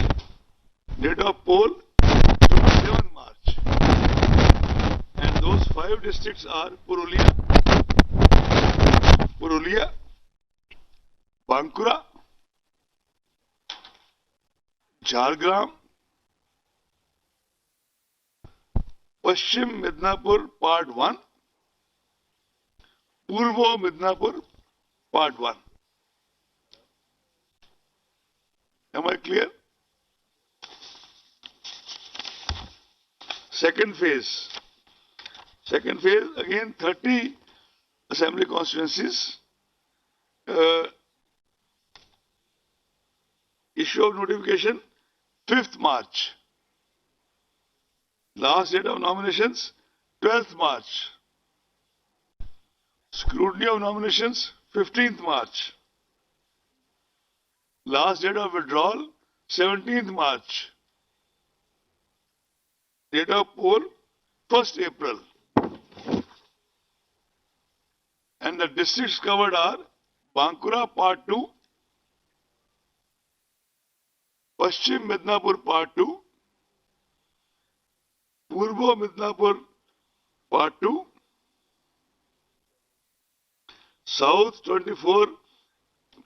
Date of poll, 27th March. And those 5 districts are Purulia, Bankura, Jhargram, Paschim Midnapur Part 1, Purvo Midnapur Part 1. Am I clear? Second phase. Second phase, again 30 assembly constituencies. Issue of notification, 5th March. Last date of nominations, 12th March. Scrutiny of nominations, 15th March. Last date of withdrawal, 17th March. Date of poll, 1st April. And the districts covered are Bankura Part 2, Paschim Midnapur Part 2, Purvo Midnapur Part 2, South 24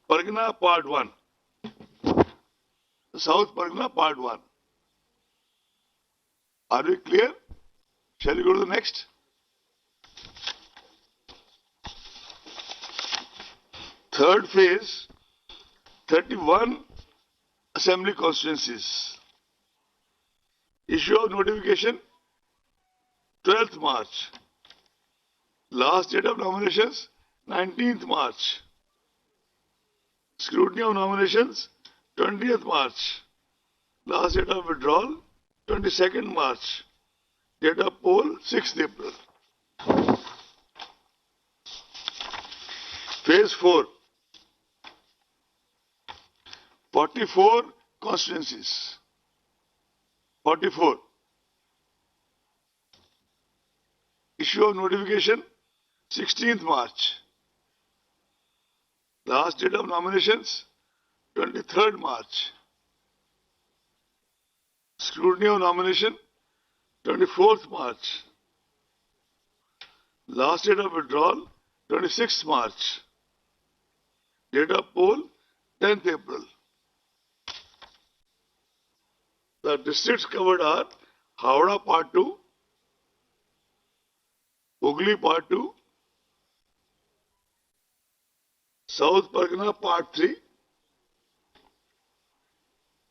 Pargana Part 1. South Pargana Part 1. Are we clear? Shall we go to the next? Third phase, 31 assembly constituencies. Issue of notification, 12th March. Last date of nominations, 19th March. Scrutiny of nominations, 20th March. Last date of withdrawal, 22nd March. Date of poll, 6th April. Phase 4. 44 constituencies. 44. Issue of notification, 16th March. Last date of nominations, 23rd March. Scrutiny of nomination, 24th March. Last date of withdrawal, 26th March. Date of poll, 10th April. The districts covered are Howrah Part 2, Hooghly Part 2, South Pargana Part 3,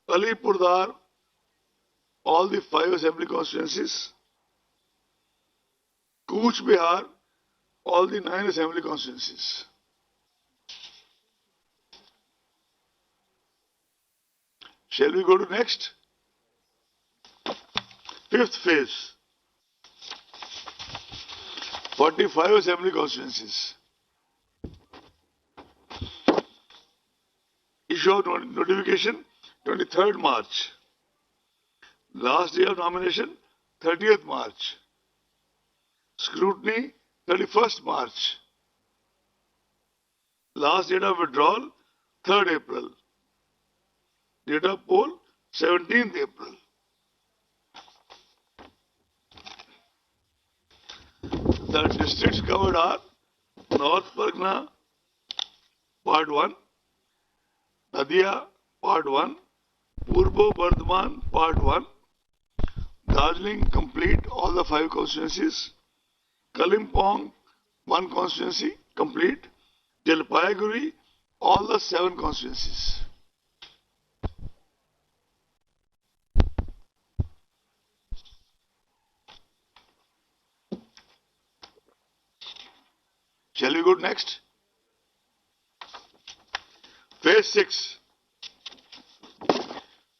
Alipurdar, all the 5 assembly constituencies, Cooch Behar, all the 9 assembly constituencies. Shall we go to next? 5th phase. 45 assembly constituencies. Issue of notification 23rd March. Last day of nomination 30th March. Scrutiny 31st March. Last date of withdrawal 3rd April. Date of poll 17th April. The districts covered are North Pargana Part 1, Nadia Part 1, Purbo Bardhaman Part 1, Darjeeling complete all the 5 constituencies, Kalimpong 1 constituency complete, Jalpaiguri all the 7 constituencies. Shall we go next? Phase 6.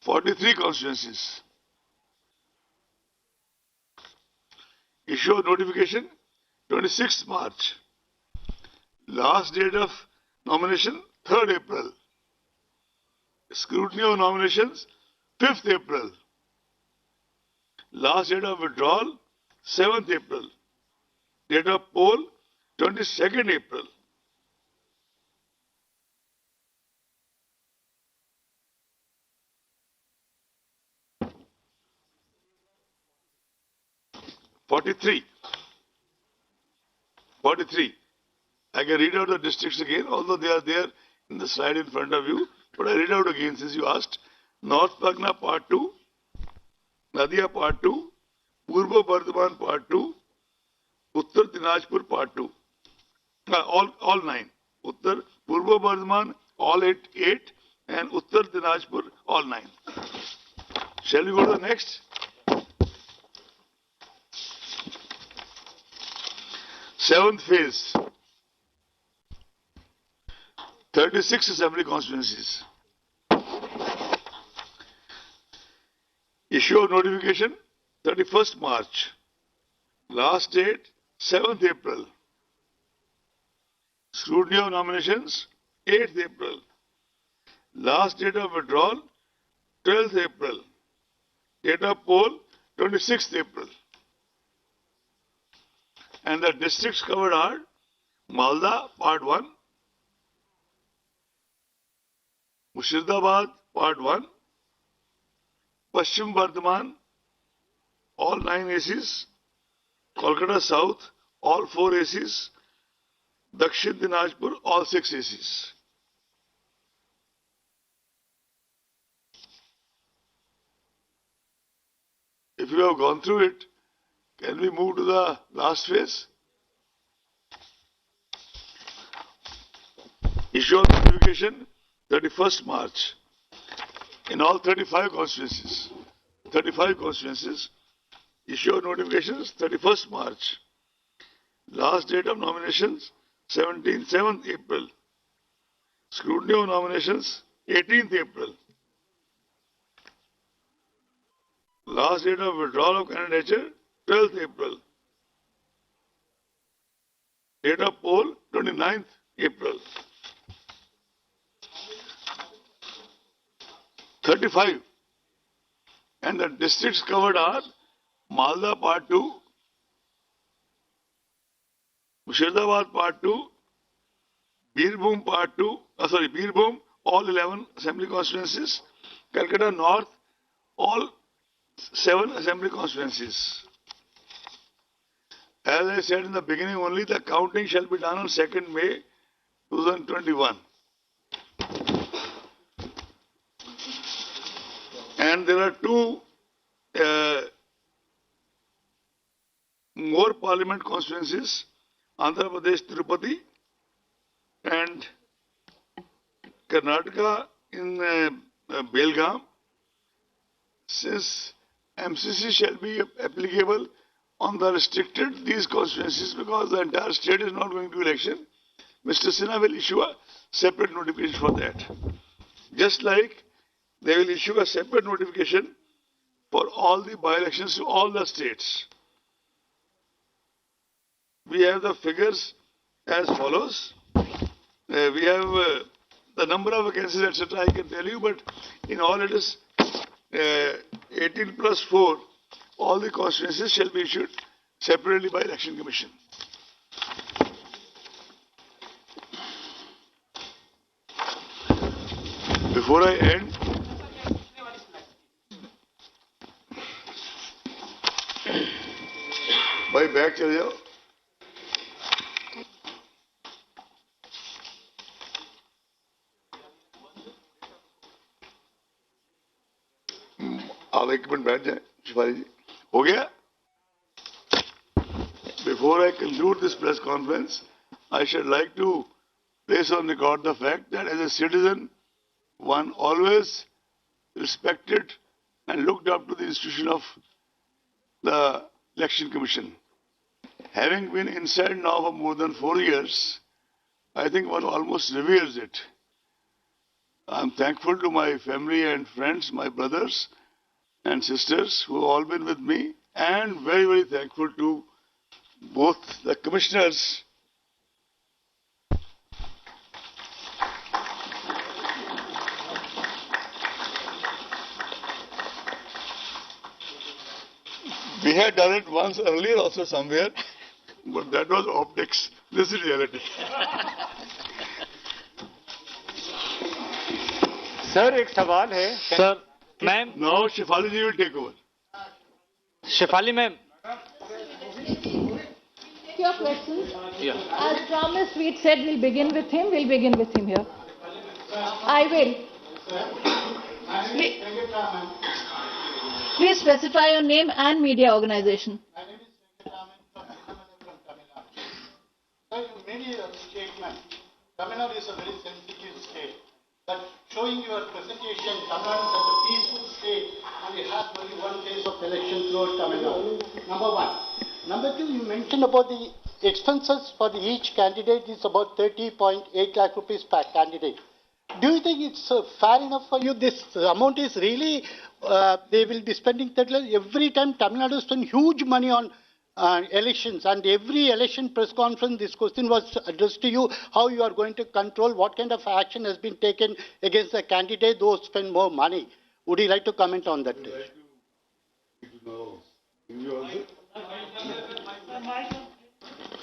43 constituencies. Issue of notification 26th March. Last date of nomination 3rd April. Scrutiny of nominations 5th April. Last date of withdrawal 7th April. Date of poll 22nd April. Forty-three. I can read out the districts again, although they are there in the slide in front of you. But I read out again since you asked. North Pargana Part 2, Nadia Part 2, Purbo Bardhaman Part 2, Uttar Dinajpur Part 2. All 9. Uttar Purbo Bardhaman, all 8, and Uttar Dinajpur, all 9. Shall we go to the next? Seventh phase. 36 assembly constituencies. Issue of notification 31st March. Last date 7th April. Scrutiny of nominations 8th April. Last date of withdrawal 12th April. Date of poll 26th April. And the districts covered are Malda Part 1, Murshidabad Part 1, Paschim Bardhaman, all 9 ACs, Kolkata South, all 4 ACs, Dakshin Dinajpur, all 6 ACs. If you have gone through it, can we move to the last phase? Issue of notification 31st March in all 35 constituencies. 35 constituencies. Issue of notifications 31st March. Last date of nominations 7th April. Scrutiny of nominations 18th April. Last date of withdrawal of candidature 12th April. Date of poll 29th April. 35. And the districts covered are Malda Part 2, Murshidabad Part 2, Birbhum Part 2, Birbhum all 11 assembly constituencies. Calcutta North, all 7 assembly constituencies. As I said in the beginning only, the counting shall be done on 2nd May 2021. And there are 2 more parliament constituencies, Andhra Pradesh, Tirupati, and Karnataka in Belgaum. Since MCC shall be applicable on the restricted these constituencies because the entire state is not going to election, Mr. Sinha will issue a separate notification for that. Just like they will issue a separate notification for all the by-elections to all the states. We have the figures as follows. We have the number of vacancies, etc. I can tell you, but in all it is 18 plus 4. All the constituencies shall be issued separately by Election Commission. Before I end, भाई bag चले जाओ. आप 1 minute बैठ जाए शिफाली जी. हो गया? Before I conclude this press conference, I should like to place on record the fact that as a citizen, one always respected and looked up to the institution of the Election Commission. Having been inside now for more than 4 years, I think one almost reveres it. I'm thankful to my family and friends, my brothers and sisters who have all been with me, and very, very thankful to both the commissioners we had done it once earlier also somewhere, but that was optics. This is reality. Sir एक सवाल है sir. Ma'am Now Shefali ji will take over. Shefali ma'am. Your questions? Yeah. As promised, we said we'll begin with him. We'll begin with him here. I will. Please specify your name and media organization. My name is Venkataraman from Tamil Nadu. Sir, you made a statement. Tamil Nadu is a very sensitive state. But showing your presentation, Tamil Nadu is a peaceful state and it has only one phase of election throughout Tamil Nadu. Number one. Number two, you mentioned about the expenses for each candidate is about 30.8 lakh rupees per candidate. Do you think it's fair enough for you? This amount is really, they will be spending 30 lakhs. Every time Tamil Nadu spends huge money on elections, and every election press conference this question was addressed to you, how you are going to control, what kind of action has been taken against the candidate those spend more money. Would you like to comment on that?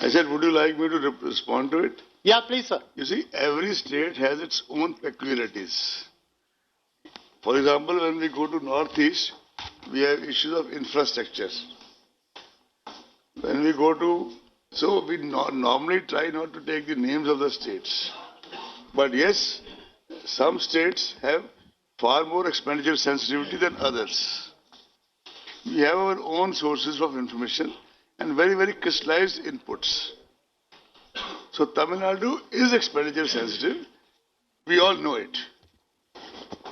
I said, would you like me to respond to it? Yeah, please, sir. You see, every state has its own peculiarities. For example, when we go to Northeast, we have issues of infrastructure. When we go to, so we normally try not to take the names of the states. But yes, some states have far more expenditure sensitivity than others. We have our own sources of information and very, very crystallized inputs. So Tamil Nadu is expenditure sensitive. We all know it.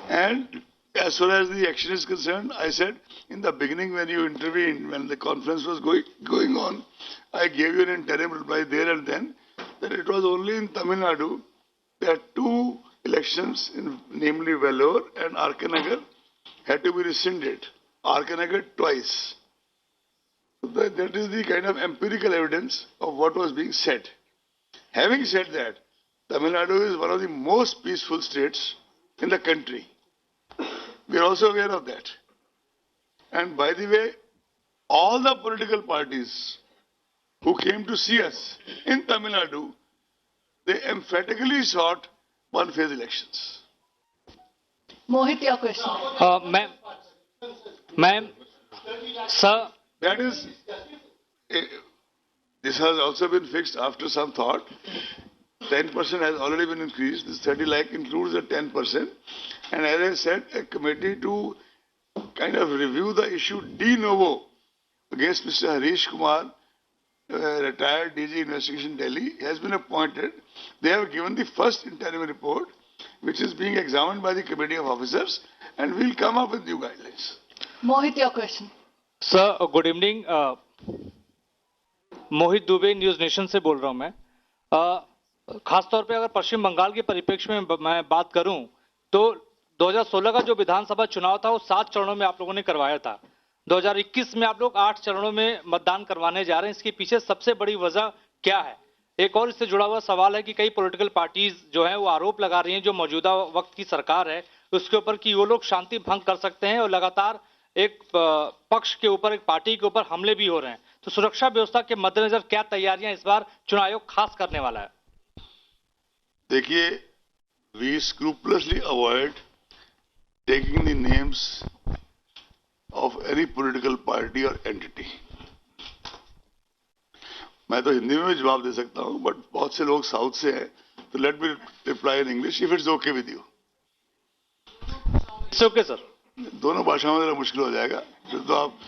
And as far as the action is concerned, I said in the beginning when you intervened, when the conference was going on, I gave you an interim reply there and then that it was only in Tamil Nadu that 2 elections, namely Vellore and RK Nagar, had to be rescinded. RK Nagar twice. So that is the kind of empirical evidence of what was being said. Having said that, Tamil Nadu is one of the most peaceful states in the country. We are also aware of that. And by the way, all the political parties who came to see us in Tamil Nadu, they emphatically sought one-phase elections. Mohit, your question. Ma'am, sir, That is, this has also been fixed after some thought. 10% has already been increased. This 30 lakh includes the 10%. And as I said, a committee to kind of review the issue de novo against Mr. Harish Kumar, retired DG Investigation Delhi, has been appointed. They have given the first interim report, which is being examined by the committee of officers, and we'll come up with new guidelines. Mohit, your question. Sir good evening, Mohit Dubey news nation से बोल रहा हूं मैं। खासतौर पे अगर पश्चिम बंगाल के परिप्रेक्ष्य में मैं बात करूं तो 2016 का जो विधानसभा चुनाव था वो 7 चरणों में आप लोगों ने करवाया था। 2021 में आप लोग 8 चरणों में मतदान करवाने जा रहे हैं। इसके पीछे सबसे बड़ी वजह क्या है? एक और इससे जुड़ा हुआ सवाल है कि कई पॉलिटिकल पार्टीज जो है वो आरोप लगा रही हैं जो मौजूदा वक्त की सरकार है उसके ऊपर कि वो लोग शांति भंग कर सकते हैं और लगातार एक पक्ष के ऊपर, एक पार्टी के ऊपर हमले भी हो रहे हैं। तो सुरक्षा व्यवस्था के मद्देनजर क्या तैयारियां इस बार चुनाव आयोग खास करने वाला है? देखिए, we scrupulously avoid taking the names of any political party or entity. मैं तो हिंदी में भी जवाब दे सकता हूं, बट बहुत से लोग साउथ से हैं, तो let me reply in English if it's okay with you. It's okay sir. दोनों भाषाओं में जरा मुश्किल हो जाएगा, फिर तो आप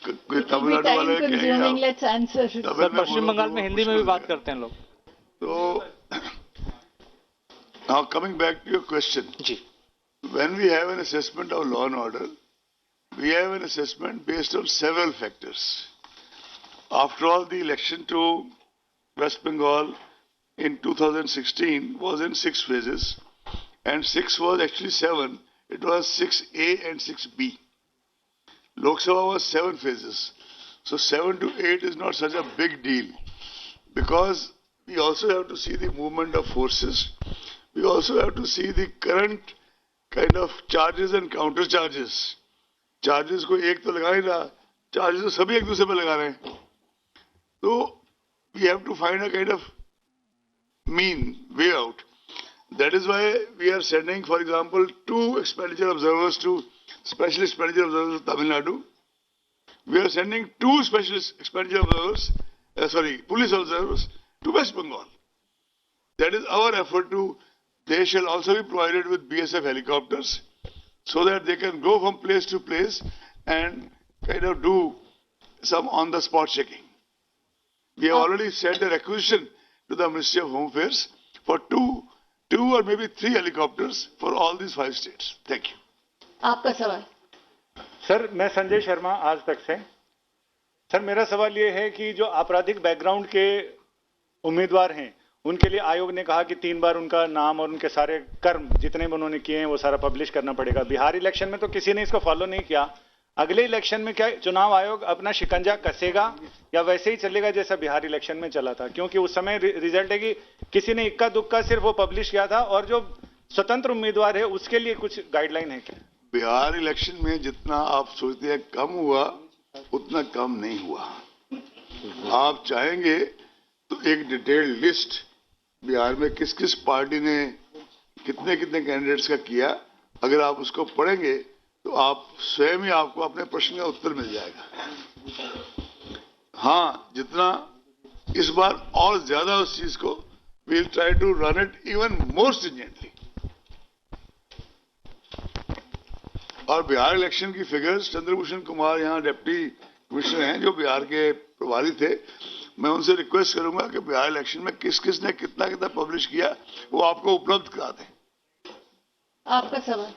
कोई It will be तमिलनाडु वाले time consuming. कहेंगे Let's answer. सर पश्चिम बंगाल में हिंदी में भी बात करते हैं लोग। तो now coming back to your question, ji, when we have an assessment of law and order, we have an assessment based on several factors. After all, the election to West Bengal in 2016 was in 6 phases, and 6 was actually 7. It was 6A and 6B. Lok Sabha was 7 phases. So 7 to 8 is not such a big deal, because we also have to see the movement of forces. We also have to see the current kind of charges and counter charges. Charges को एक तो लगा ही रहा, charges तो सभी एक दूसरे पे लगा रहे हैं। तो we have to find a kind of mean way out. That is why we are sending, for example, 2 expenditure observers to special expenditure observers to Tamil Nadu. We are sending 2 special expenditure observers, police observers to West Bengal. That is our effort to. They shall also be provided with BSF helicopters so that they can go from place to place and kind of do some on-the-spot checking. We have already sent a requisition to the Ministry of Home Affairs for two or maybe 3 helicopters for all these 5 states. Thank you. आपका सवाल। Sir, मैं संजय शर्मा आज तक से। Sir, मेरा सवाल ये है कि जो आपराधिक बैकग्राउंड के उम्मीदवार हैं उनके लिए आयोग ने कहा कि 3 बार उनका नाम और उनके सारे कर्म जितने भी उन्होंने किए हैं वो सारा पब्लिश करना पड़ेगा। बिहार इलेक्शन में तो किसी ने इसको फॉलो नहीं किया। अगले इलेक्शन में क्या चुनाव आयोग अपना शिकंजा कसेगा या वैसे ही चलेगा जैसा बिहार इलेक्शन में चला था? क्योंकि उस समय रिजल्ट है कि किसी ने इक्का दुक्का सिर्फ वो पब्लिश किया था, और जो स्वतंत्र उम्मीदवार है उसके लिए कुछ गाइडलाइन है क्या? बिहार इलेक्शन में जितना आप सोचते हैं कम हुआ, उतना कम नहीं हुआ। आप चाहेंगे तो एक डिटेल्ड लिस्ट बिहार में किस किस पार्टी ने कितने कितने कैंडिडेट्स का किया, अगर आप उसको पढ़ेंगे तो आप स्वयं ही आपको अपने प्रश्न का उत्तर मिल जाएगा। हाँ, जितना इस बार और ज्यादा उस चीज को we will try to run it even more stringently. और बिहार इलेक्शन की फिगर्स, चंद्रभूषण कुमार यहाँ डिप्टी कमिश्नर हैं जो बिहार के प्रभारी थे, मैं उनसे रिक्वेस्ट करूंगा कि बिहार इलेक्शन में किस किस ने कितना कितना पब्लिश किया वो आपको उपलब्ध करा दें। आपका सवाल।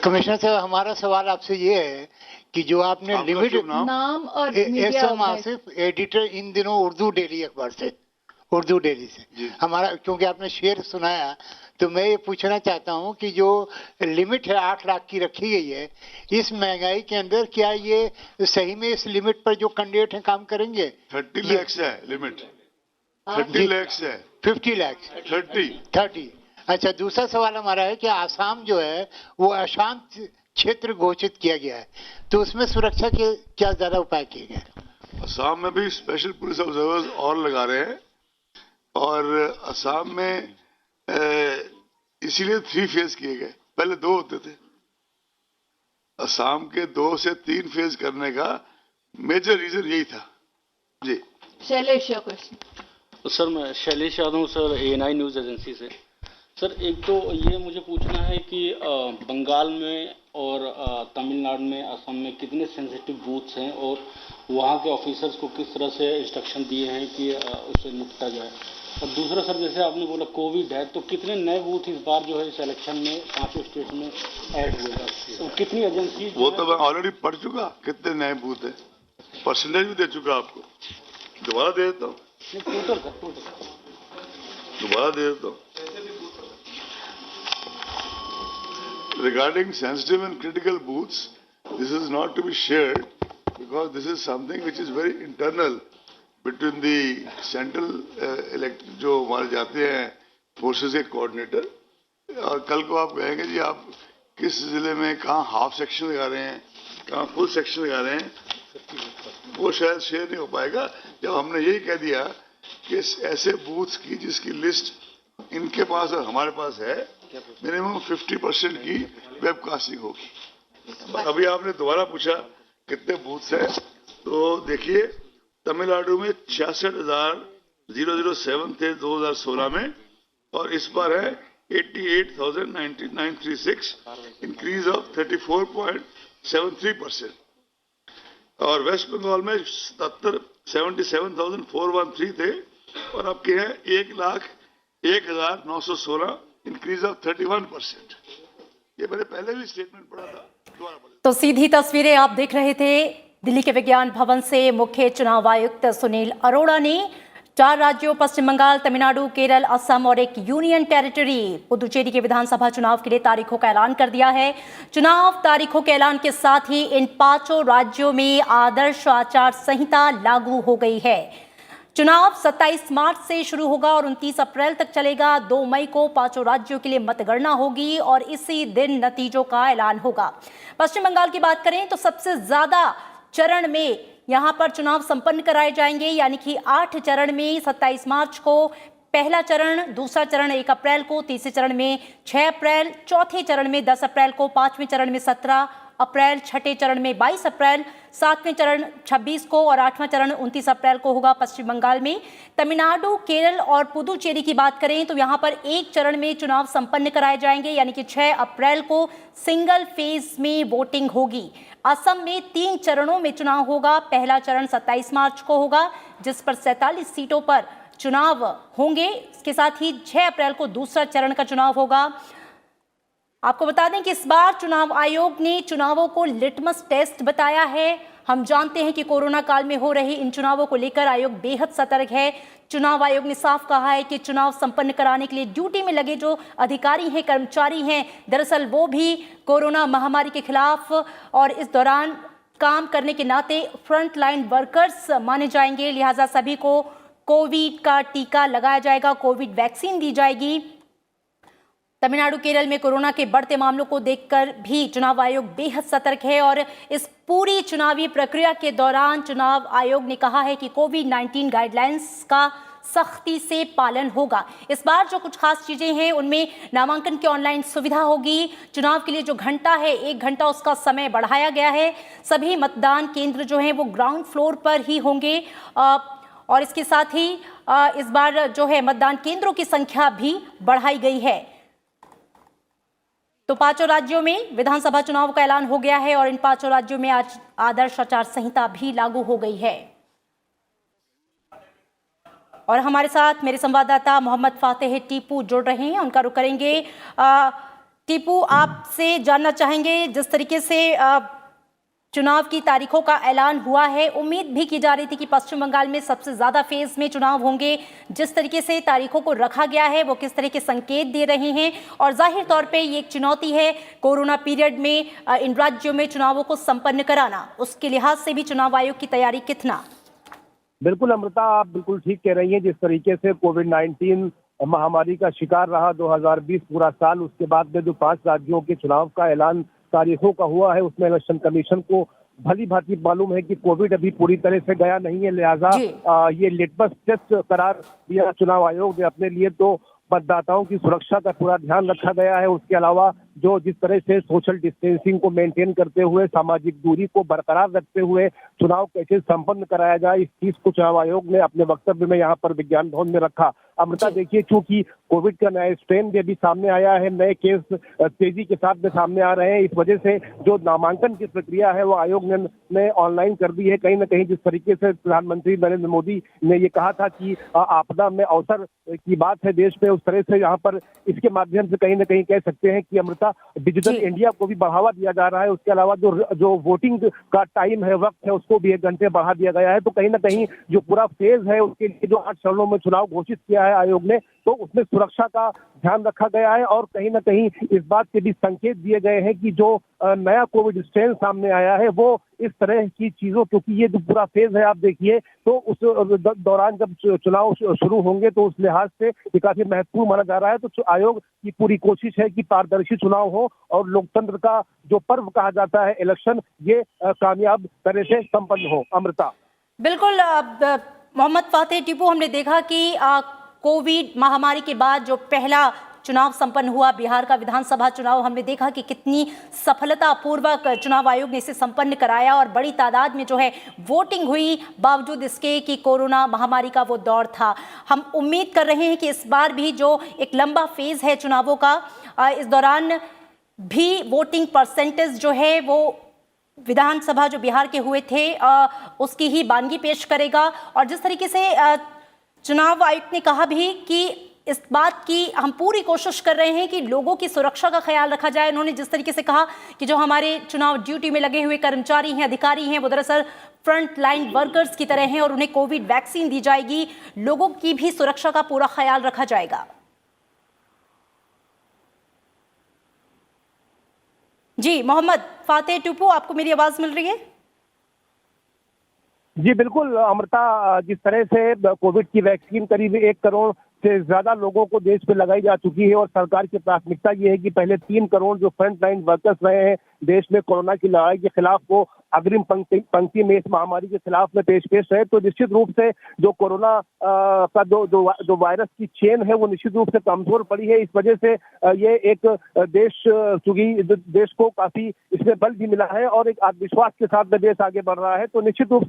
कमिश्नर साहब, हमारा सवाल आपसे ये है कि जो आपने लिमिट नाम और एसएम आसिफ, एडिटर इन दिनों उर्दू डेली अखबार से, उर्दू डेली से हमारा, क्योंकि आपने शेर सुनाया तो मैं ये पूछना चाहता हूं कि जो लिमिट है 8 लाख की रखी गई है, इस महंगाई के अंदर क्या ये सही में इस लिमिट पर जो कैंडिडेट हैं काम करेंगे? 30 लाख है लिमिट, 30 लाख है, 50 लाख 30। अच्छा, दूसरा सवाल हमारा है कि आसाम जो है वो अशांत क्षेत्र घोषित किया गया है, तो उसमें सुरक्षा के क्या ज्यादा उपाय किए गए? असम में भी स्पेशल पुलिस ऑब्जर्वर्स और लगा रहे हैं, और असम में इसीलिए 3 फेज किए गए, पहले 2 होते थे। असम के 2 से 3 फेज करने का मेजर रीजन यही था। जी Shailesh, your question. सर मैं Shailesh Yadav sir ANI news agency से। सर एक तो ये मुझे पूछना है कि बंगाल में और तमिलनाडु में, असम में कितने सेंसिटिव बूथ्स हैं और वहाँ के ऑफिसर्स को किस तरह से इंस्ट्रक्शन दिए हैं कि उससे निपटा जाए। और दूसरा सर, जैसे आपने बोला कोविड है, तो कितने नए बूथ इस बार जो है इस इलेक्शन में 5 स्टेट में ऐड हुए हैं, तो कितनी एजेंसी? वो तो मैं ऑलरेडी पढ़ चुका, कितने नए बूथ है, परसेंटेज भी दे चुका आपको, दोबारा दे देता हूँ, टोटल दोबारा दे देता हूँ। Regarding sensitive and critical booths, this is not to be shared because this is something which is very internal between the central जो हमारे जाते हैं फोर्सेस के कोऑर्डिनेटर, और कल को आप कहेंगे जी आप किस जिले में कहाँ हाफ सेक्शन लगा रहे हैं, कहाँ फुल सेक्शन लगा रहे हैं, वो शायद शेयर नहीं हो पाएगा। जब हमने यही कह दिया कि ऐसे बूथ्स की जिसकी लिस्ट इनके पास और हमारे पास है, मिनिमम 50% की वेबकास्टिंग होगी। अभी आपने दोबारा पूछा कितने बूथ्स हैं, तो देखिए तमिलनाडु में 66,007 थे 2016 में, और इस बार है 88,936, इंक्रीज ऑफ 34.73%। और वेस्ट बंगाल में 77,413 थे, और अब के हैं 1,01,916, इंक्रीज ऑफ 31%। ये मैंने पहले भी स्टेटमेंट पढ़ा था, दोबारा पढ़ा। तो सीधी तस्वीरें आप देख रहे थे दिल्ली के विज्ञान भवन से। मुख्य चुनाव आयुक्त सुनील अरोड़ा ने 4 राज्यों पश्चिम बंगाल, तमिलनाडु, केरल, असम और एक यूनियन टेरिटरी पुदुचेरी के विधानसभा चुनाव के लिए तारीखों का ऐलान कर दिया है। चुनाव तारीखों के ऐलान के साथ ही इन 5 राज्यों में आदर्श आचार संहिता लागू हो गई है। चुनाव 27 मार्च से शुरू होगा और 29 अप्रैल तक चलेगा। 2 मई को 5 राज्यों के लिए मतगणना होगी और इसी दिन नतीजों का ऐलान होगा। पश्चिम बंगाल की बात करें तो सबसे ज्यादा चरण में यहां पर चुनाव संपन्न कराए जाएंगे, यानी कि 8 चरण में 27 मार्च को पहला चरण, दूसरा चरण 1 अप्रैल को, तीसरे चरण में 6 अप्रैल, चौथे चरण में 10 अप्रैल को, 5वें चरण में 17 अप्रैल, छठे चरण में 22 अप्रैल, 7वें चरण 26 को और 8वां चरण 29 अप्रैल को होगा पश्चिम बंगाल में। तमिलनाडु, केरल और पुदुचेरी की बात करें तो यहां पर 1 चरण में चुनाव संपन्न कराए जाएंगे, यानी कि 6 अप्रैल को सिंगल फेज में वोटिंग होगी। असम में 3 चरणों में चुनाव होगा। पहला चरण 27 मार्च को होगा, जिस पर 47 सीटों पर चुनाव होंगे। इसके साथ ही 6 अप्रैल को दूसरा चरण का चुनाव होगा। आपको बता दें कि इस बार चुनाव आयोग ने चुनावों को लिटमस टेस्ट बताया है। हम जानते हैं कि कोरोना काल में हो रहे इन चुनावों को लेकर आयोग बेहद सतर्क है। चुनाव आयोग ने साफ कहा है कि चुनाव संपन्न कराने के लिए ड्यूटी में लगे जो अधिकारी हैं, कर्मचारी हैं, दरअसल वो भी कोरोना महामारी के खिलाफ और इस दौरान काम करने के नाते फ्रंट लाइन वर्कर्स माने जाएंगे। लिहाजा सभी को कोविड का टीका लगाया जाएगा, कोविड वैक्सीन दी जाएगी। तमिलनाडु, केरल में कोरोना के बढ़ते मामलों को देखकर भी चुनाव आयोग बेहद सतर्क है और इस पूरी चुनावी प्रक्रिया के दौरान चुनाव आयोग ने कहा है कि कोविड-19 गाइडलाइंस का सख्ती से पालन होगा। इस बार जो कुछ खास चीजें हैं उनमें नामांकन की ऑनलाइन सुविधा होगी। चुनाव के लिए जो घंटा है 1 घंटा उसका समय बढ़ाया गया है। सभी मतदान केंद्र जो हैं वो ग्राउंड फ्लोर पर ही होंगे और इसके साथ ही इस बार जो है मतदान केंद्रों की संख्या भी बढ़ाई गई है। तो 5 राज्यों में विधानसभा चुनाव का ऐलान हो गया है और इन 5 राज्यों में आज आदर्श आचार संहिता भी लागू हो गई है। और हमारे साथ मेरे संवाददाता मोहम्मद फातेह टीपू जुड़ रहे हैं, उनका रुख करेंगे। टीपू, आपसे जानना चाहेंगे, जिस तरीके से चुनाव की तारीखों का ऐलान हुआ है, उम्मीद भी की जा रही थी कि पश्चिम बंगाल में सबसे ज्यादा फेज में चुनाव होंगे। जिस तरीके से तारीखों को रखा गया है वो किस तरह के संकेत दे रहे हैं? और जाहिर तौर पे ये एक चुनौती है कोरोना पीरियड में इन राज्यों में चुनावों को संपन्न कराना, उसके लिहाज से भी चुनाव आयोग की तैयारी कितना? बिल्कुल अमृता, आप बिल्कुल ठीक कह रही हैं। जिस तरीके से कोविड-19 महामारी का शिकार रहा 2020 पूरा साल, उसके बाद में जो 5 राज्यों के चुनाव का ऐलान तारीखों का हुआ है, उसमें इलेक्शन कमीशन को भली भांति मालूम है कि कोविड अभी पूरी तरह से गया नहीं है, लिहाजा ये लिटमस टेस्ट करार दिया चुनाव आयोग ने अपने लिए। तो मतदाताओं की सुरक्षा का पूरा ध्यान रखा गया है। उसके अलावा जो जिस तरह से सोशल डिस्टेंसिंग को मेंटेन करते हुए, सामाजिक दूरी को बरकरार रखते हुए चुनाव कैसे संपन्न कराया जाए, इस चीज को चुनाव आयोग ने अपने वक्तव्य में यहाँ पर विज्ञान भवन में रखा। अमृता, देखिए, चूंकि कोविड का नया स्ट्रेन भी अभी सामने आया है, नए केस तेजी के साथ में सामने आ रहे हैं, इस वजह से जो नामांकन की प्रक्रिया है वो आयोग ने ऑनलाइन कर दी है। कहीं ना कहीं जिस तरीके से प्रधानमंत्री नरेंद्र मोदी ने ये कहा था कि आपदा में अवसर की बात है देश में, उस तरह से यहाँ पर इसके माध्यम से कहीं ना कहीं कह सकते हैं कि अमृता, डिजिटल इंडिया को भी बढ़ावा दिया जा रहा है। उसके अलावा जो वोटिंग का टाइम है, वक्त है, उसको भी 1 घंटे बढ़ा दिया गया है। तो कहीं ना कहीं जो पूरा फेज है उसके लिए जो 8 चरणों में चुनाव घोषित किया है आयोग ने, तो उसमें सुरक्षा का ध्यान रखा गया है और कहीं ना कहीं इस बात के भी संकेत दिए गए हैं कि जो नया कोविड स्ट्रेन सामने आया है वो इस तरह की चीजों, क्योंकि ये जो पूरा फेज है आप देखिए, तो उस दौरान जब चुनाव शुरू होंगे तो उस लिहाज से ये काफी महत्वपूर्ण माना जा रहा है। तो आयोग की पूरी कोशिश है कि पारदर्शी चुनाव हो और लोकतंत्र का जो पर्व कहा जाता है इलेक्शन, ये कामयाब तरह से संपन्न हो। अमृता, बिल्कुल। मोहम्मद फातेह टीपू, हमने देखा कि कोविड महामारी के बाद जो पहला चुनाव संपन्न हुआ बिहार का विधानसभा चुनाव, हमने देखा कि कितनी सफलतापूर्वक चुनाव आयोग ने इसे संपन्न कराया और बड़ी तादाद में जो है वोटिंग हुई, बावजूद इसके कि कोरोना महामारी का वो दौर था। हम उम्मीद कर रहे हैं कि इस बार भी जो एक लंबा फेज है चुनावों का, इस दौरान भी वोटिंग परसेंटेज जो है वो विधानसभा जो बिहार के हुए थे उसकी ही बानगी पेश करेगा। और जिस तरीके से चुनाव आयुक्त ने कहा भी कि इस बात की हम पूरी कोशिश कर रहे हैं कि लोगों की सुरक्षा का ख्याल रखा जाए। उन्होंने जिस तरीके से कहा कि जो हमारे चुनाव ड्यूटी में लगे हुए कर्मचारी हैं, अधिकारी हैं, वो दरअसल फ्रंट लाइन वर्कर्स की तरह हैं और उन्हें कोविड वैक्सीन दी जाएगी, लोगों की भी सुरक्षा का पूरा ख्याल रखा जाएगा। जी मोहम्मद फातेह टीपू, आपको मेरी आवाज मिल रही है? जी बिल्कुल अमृता, जिस तरह से कोविड की वैक्सीन करीब 1 करोड़ से ज्यादा लोगों को देश में लगाई जा चुकी है और सरकार की प्राथमिकता ये है कि पहले 3 करोड़ जो फ्रंट लाइन वर्कर्स रहे हैं देश में कोरोना की लड़ाई के खिलाफ, वो अग्रिम पंक्ति में इस महामारी के खिलाफ में पेश रहे। तो निश्चित रूप से जो कोरोना का जो वायरस की चेन है वो निश्चित रूप से कमजोर पड़ी है। इस वजह से ये एक देश को काफी इसमें बल भी मिला है और एक आत्मविश्वास के साथ में देश आगे बढ़ रहा है। तो निश्चित रूप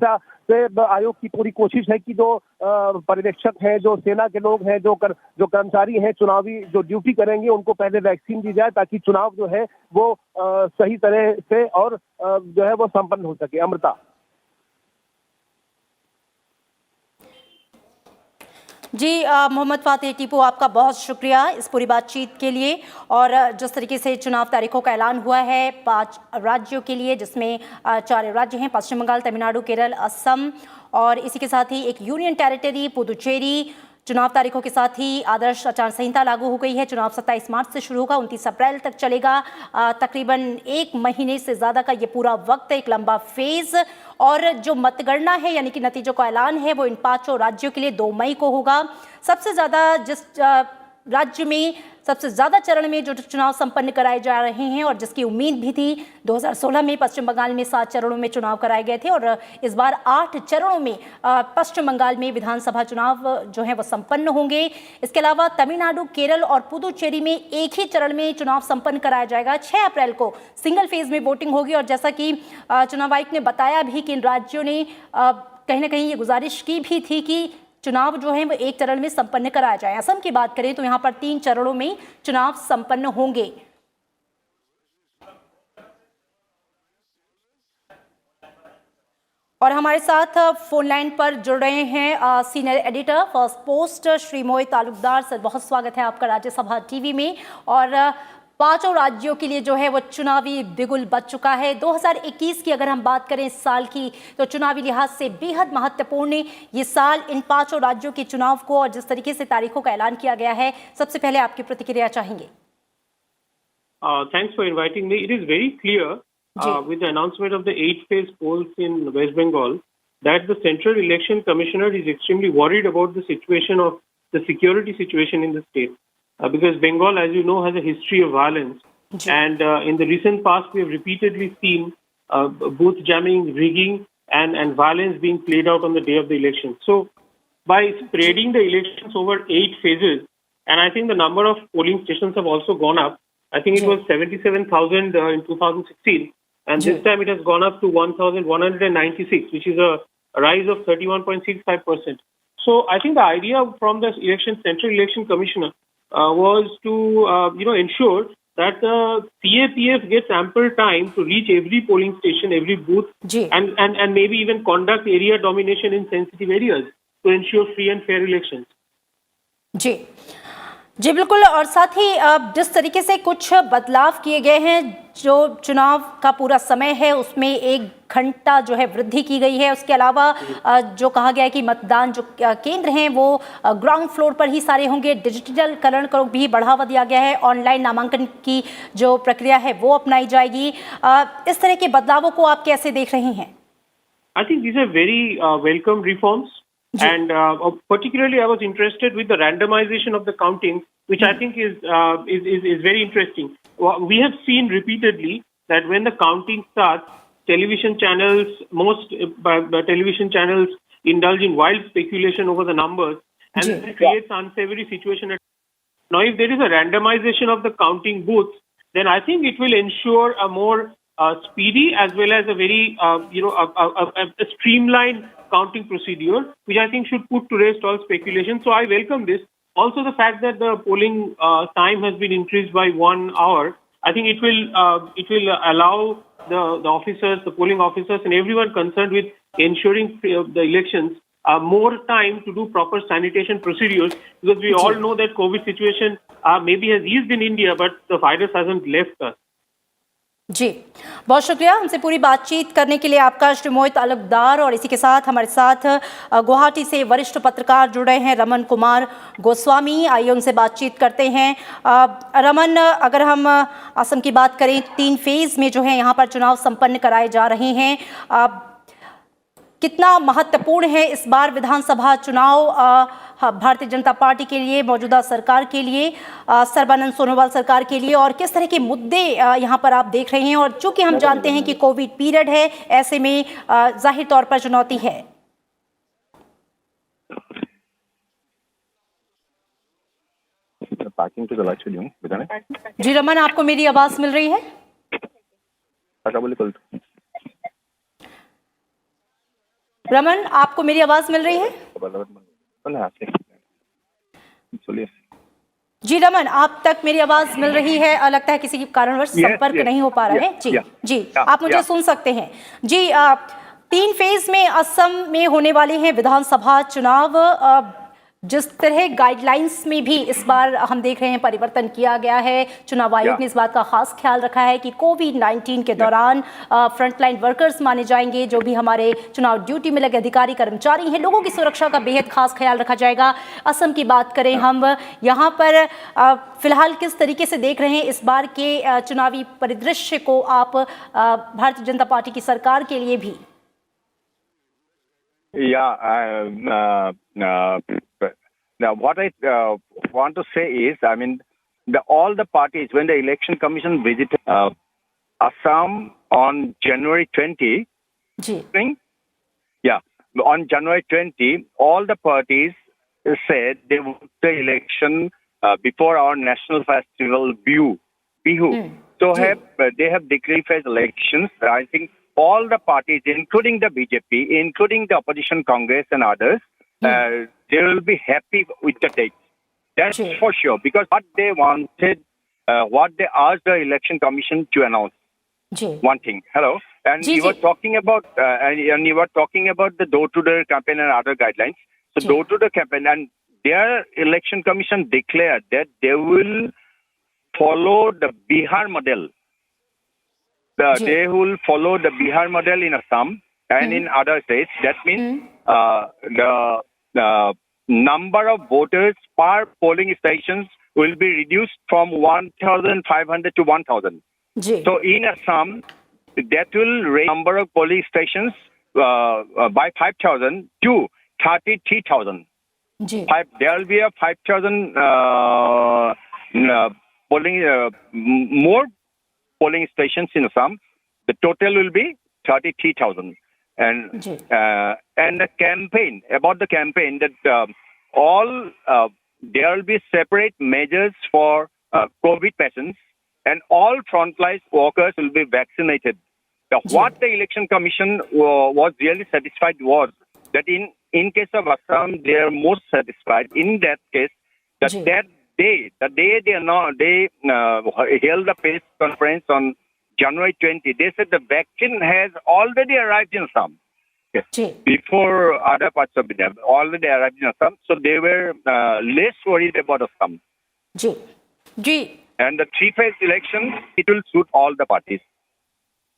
से आयोग की पूरी कोशिश है कि जो पर्यवेक्षक हैं, जो सेना के लोग हैं, जो कर्मचारी हैं, चुनावी जो ड्यूटी करेंगे, उनको पहले वैक्सीन दी जाए ताकि चुनाव जो है वो सही तरह से और जो है वो संपन्न हो सके। अमृता जी, मोहम्मद फातेह टीपू, आपका बहुत शुक्रिया इस पूरी बातचीत के लिए। और जिस तरीके से चुनाव तारीखों का ऐलान हुआ है 5 राज्यों के लिए, जिसमें 4 राज्य हैं, पश्चिम बंगाल, तमिलनाडु, केरल, असम और इसी के साथ ही एक यूनियन टेरिटरी पुदुचेरी। चुनाव तारीखों के साथ ही आदर्श आचार संहिता लागू हो गई है। चुनाव 27 मार्च से शुरू होगा, 29 अप्रैल तक चलेगा। तकरीबन 1 महीने से ज़्यादा का ये पूरा वक्त, एक लंबा फेज। और जो मतगणना है यानी कि नतीजों का ऐलान है वो इन 5 राज्यों के लिए 2 मई को होगा। सबसे ज़्यादा जिस राज्य में सबसे ज़्यादा चरण में जो चुनाव संपन्न कराए जा रहे हैं और जिसकी उम्मीद भी थी, 2016 में पश्चिम बंगाल में 7 चरणों में चुनाव कराए गए थे और इस बार 8 चरणों में पश्चिम बंगाल में विधानसभा चुनाव जो है वो संपन्न होंगे। इसके अलावा तमिलनाडु, केरल और पुदुचेरी में एक ही चरण में चुनाव संपन्न कराया जाएगा। 6 अप्रैल को सिंगल फेज में वोटिंग होगी और जैसा कि चुनाव आयुक्त ने बताया भी कि इन राज्यों ने कहीं ना कहीं ये गुजारिश की भी थी कि चुनाव जो है वो एक चरण में संपन्न कराया जाए। असम की बात करें तो यहाँ पर 3 चरणों में चुनाव संपन्न होंगे। और हमारे साथ फोन लाइन पर जुड़ रहे हैं senior editor Firstpost Shri Mohit Talukdar. Sir, बहुत स्वागत है आपका राज्यसभा टीवी में। और 5 राज्यों के लिए जो है वो चुनावी बिगुल बज चुका है। 2021 की अगर हम बात करें इस साल की, तो चुनावी लिहाज से बेहद महत्वपूर्ण है ये साल इन 5 राज्यों के चुनाव को। और जिस तरीके से तारीखों का ऐलान किया गया है, सबसे पहले आपकी प्रतिक्रिया चाहेंगे। Thanks for inviting me. It is very clear with the announcement of the 8-phase polls in West Bengal that the Central Election Commissioner is extremely worried about the situation of the security situation in the state. Because Bengal, as you know, has a history of violence. And in the recent past, we have repeatedly seen booth jamming, rigging, and violence being played out on the day of the election. So, by spreading the elections over 8 phases and I think the number of polling stations have also gone up. I think it was 77,000 in 2016, and this time it has gone up to 1,196, which is a rise of 31.65%. So I think the idea from the Central Election Commissioner was to ensure that the CAPF gets ample time to reach every polling station, every booth, and maybe even conduct area domination in sensitive areas to ensure free and fair elections. जी बिल्कुल। और साथ ही जिस तरीके से कुछ बदलाव किए गए हैं, जो चुनाव का पूरा समय है उसमें 1 घंटा जो है वृद्धि की गई है। उसके अलावा जो कहा गया है कि मतदान जो केंद्र हैं वो ग्राउंड फ्लोर पर ही सारे होंगे। डिजिटलीकरण को भी बढ़ावा दिया गया है। ऑनलाइन नामांकन की जो प्रक्रिया है वो अपनाई जाएगी। इस तरह के बदलावों को आप कैसे देख रही हैं? I think these are very welcome reforms. And particularly, I was interested with the randomization of the counting, which I think is very interesting. We have seen repeatedly that when the counting starts, television channels, most television channels indulge in wild speculation over the numbers, and it creates unsavory situation. Now, if there is a randomization of the counting booths, then I think it will ensure a more speedy as well as a very a streamlined counting procedure, which I think should put to rest all speculation. So I welcome this. Also, the fact that the polling time has been increased by 1 hour, I think it will allow the officers, the polling officers, and everyone concerned with ensuring the elections more time to do proper sanitation procedures, because we all know that COVID situation maybe has eased in India, but the virus hasn't left us. जी बहुत शुक्रिया हमसे पूरी बातचीत करने के लिए आपका, श्री मोहित अलगदार। और इसी के साथ हमारे साथ गुवाहाटी से वरिष्ठ पत्रकार जुड़े हैं, रमन कुमार गोस्वामी। आइए उनसे बातचीत करते हैं। रमन, अगर हम असम की बात करें, 3 फेज में जो है यहाँ पर चुनाव संपन्न कराए जा रहे हैं। कितना महत्वपूर्ण है इस बार विधानसभा चुनाव भारतीय जनता पार्टी के लिए, मौजूदा सरकार के लिए, सर्बानंद सोनोवाल सरकार के लिए, और किस तरह के मुद्दे यहाँ पर आप देख रहे हैं? और चूंकि हम जानते हैं कि कोविड पीरियड है, ऐसे में जाहिर तौर पर चुनौती है। जी रमन, आपको मेरी आवाज मिल रही है? रमन, आपको मेरी आवाज मिल रही है? जी रमन, आप तक मेरी आवाज मिल रही है? लगता है किसी कारणवश संपर्क नहीं हो पा रहा है। जी आप मुझे सुन सकते हैं? जी 3 फेज में असम में होने वाले हैं विधानसभा चुनाव। जिस तरह गाइडलाइंस में भी इस बार हम देख रहे हैं परिवर्तन किया गया है, चुनाव आयोग ने इस बात का खास ख्याल रखा है कि कोविड-19 के दौरान फ्रंटलाइन वर्कर्स माने जाएंगे, जो भी हमारे चुनाव ड्यूटी में लगे अधिकारी कर्मचारी हैं, लोगों की सुरक्षा का बेहद खास ख्याल रखा जाएगा। असम की बात करें हम, यहाँ पर फिलहाल किस तरीके से देख रहे हैं इस बार के चुनावी परिदृश्य को आप भारतीय जनता पार्टी की सरकार के लिए भी? Now, what I want to say is, I mean, all the parties, when the Election Commission visited Assam on January 20, on January 20, all the parties said they want the election before our national festival, Bihu. So they have declared as elections. I think all the parties, including the BJP, including the opposition Congress and others, they will be happy with the date. That's for sure. Because what they wanted, what they asked the Election Commission to announce. One thing. Hello. And you were talking about, and you were talking about the door-to-door campaign and other guidelines. So door-to-door campaign, and their Election Commission declared that they will follow the Bihar model. They will follow the Bihar model in Assam and in other states. That means the number of voters per polling stations will be reduced from 1,500 to 1,000. So in Assam, that will raise the number of polling stations by 5,000 to 33,000. There will be a 5,000 more polling stations in Assam. The total will be 33,000. And the campaign, about the campaign, that all there will be separate measures for COVID patients, and all frontline workers will be vaccinated. What the Election Commission was really satisfied was that in case of Assam, they are most satisfied. In that case, that day they held a press conference on January 20. They said the vaccine has already arrived in Assam. Before other parts of India, already arrived in Assam, so they were less worried about Assam. And the three-phase election, it will suit all the parties.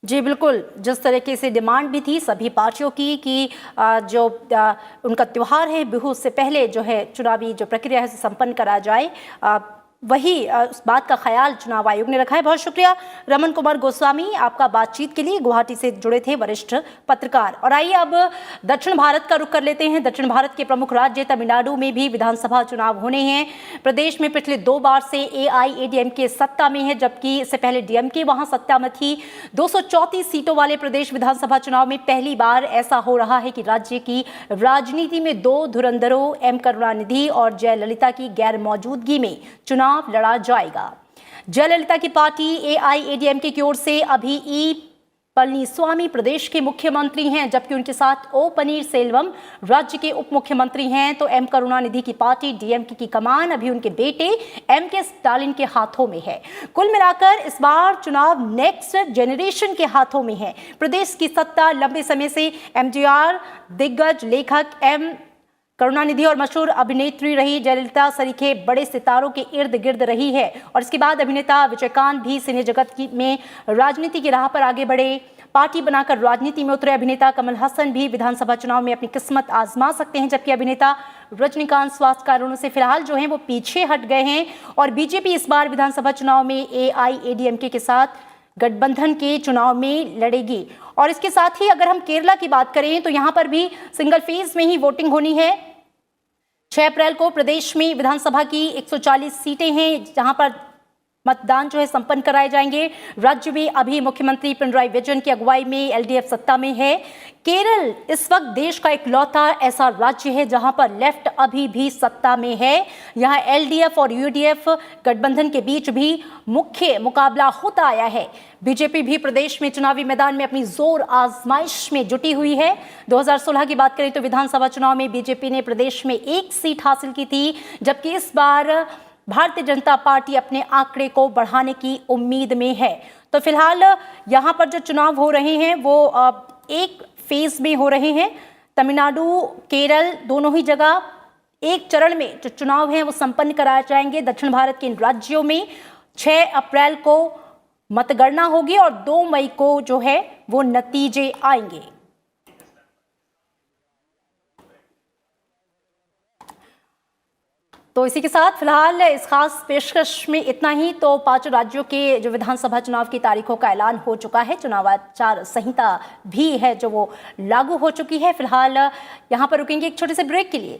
जी बिल्कुल, जिस तरीके से demand भी थी सभी पार्टियों की कि जो उनका त्योहार है बिहू, उससे पहले जो है चुनावी जो प्रक्रिया है उसे संपन्न करा जाए, वही उस बात का ख्याल चुनाव आयोग ने रखा है। बहुत शुक्रिया रमन कुमार गोस्वामी, आपका बातचीत के लिए। गुवाहाटी से जुड़े थे वरिष्ठ पत्रकार। और आइए अब दक्षिण भारत का रुख कर लेते हैं। दक्षिण भारत के प्रमुख राज्य तमिलनाडु में भी विधानसभा चुनाव होने हैं। प्रदेश में पिछले 2 बार से AIADMK सत्ता में है, जबकि इससे पहले DMK वहां सत्ता में थी। 234 सीटों वाले प्रदेश विधानसभा चुनाव में पहली बार ऐसा हो रहा है कि राज्य की राजनीति में 2 धुरंधरों M करुणानिधि और जयललिता की गैर मौजूदगी में चुनाव लड़ा जाएगा। जयललिता की पार्टी AIADMK की ओर से अभी E पलनीस्वामी प्रदेश के मुख्यमंत्री हैं, जबकि उनके साथ O पनीरसेल्वम राज्य के उप मुख्यमंत्री हैं। तो M करुणानिधि की पार्टी DMK की कमान अभी उनके बेटे MK स्टालिन के हाथों में है। कुल मिलाकर इस बार चुनाव नेक्स्ट जनरेशन के हाथों में है। प्रदेश की सत्ता लंबे समय से MGR, दिग्गज लेखक M करुणानिधि और मशहूर अभिनेत्री रही जयललिता सरीखे बड़े सितारों के इर्द गिर्द रही है। और इसके बाद अभिनेता विजयकांत भी सिने जगत में राजनीति की राह पर आगे बढ़े। पार्टी बनाकर राजनीति में उतरे अभिनेता कमल हसन भी विधानसभा चुनाव में अपनी किस्मत आजमा सकते हैं, जबकि अभिनेता रजनीकांत स्वास्थ्य कारणों से फिलहाल जो हैं वो पीछे हट गए हैं। और बीजेपी इस बार विधानसभा चुनाव में AIADMK के साथ गठबंधन के चुनाव में लड़ेगी। और इसके साथ ही अगर हम केरला की बात करें तो यहाँ पर भी सिंगल फेज में ही वोटिंग होनी है। 6 अप्रैल को प्रदेश में विधानसभा की 140 सीटें हैं, जहां पर मतदान जो है संपन्न कराए जाएंगे। राज्य में अभी मुख्यमंत्री पिनराई विजयन की अगुवाई में LDF सत्ता में है। केरल इस वक्त देश का इकलौता ऐसा राज्य है जहां पर लेफ्ट अभी भी सत्ता में है। यहां LDF और UDF गठबंधन के बीच भी मुख्य मुकाबला होता आया है। बीजेपी भी प्रदेश में चुनावी मैदान में अपनी जोर आजमाइश में जुटी हुई है। 2016 की बात करें तो विधानसभा चुनाव में बीजेपी ने प्रदेश में 1 सीट हासिल की थी, जबकि इस बार भारतीय जनता पार्टी अपने आंकड़े को बढ़ाने की उम्मीद में है। तो फिलहाल यहाँ पर जो चुनाव हो रहे हैं वो एक फेज में हो रहे हैं। तमिलनाडु, केरल दोनों ही जगह एक चरण में जो चुनाव हैं वो संपन्न कराए जाएंगे। दक्षिण भारत के इन राज्यों में 6 अप्रैल को मतगणना होगी और 2 मई को जो है वो नतीजे आएंगे। तो इसी के साथ फिलहाल इस खास पेशकश में इतना ही। तो 5 राज्यों के जो विधानसभा चुनाव की तारीखों का ऐलान हो चुका है। चुनाव आचार संहिता भी है जो वो लागू हो चुकी है। फिलहाल यहाँ पर रुकेंगे एक छोटे से ब्रेक के लिए।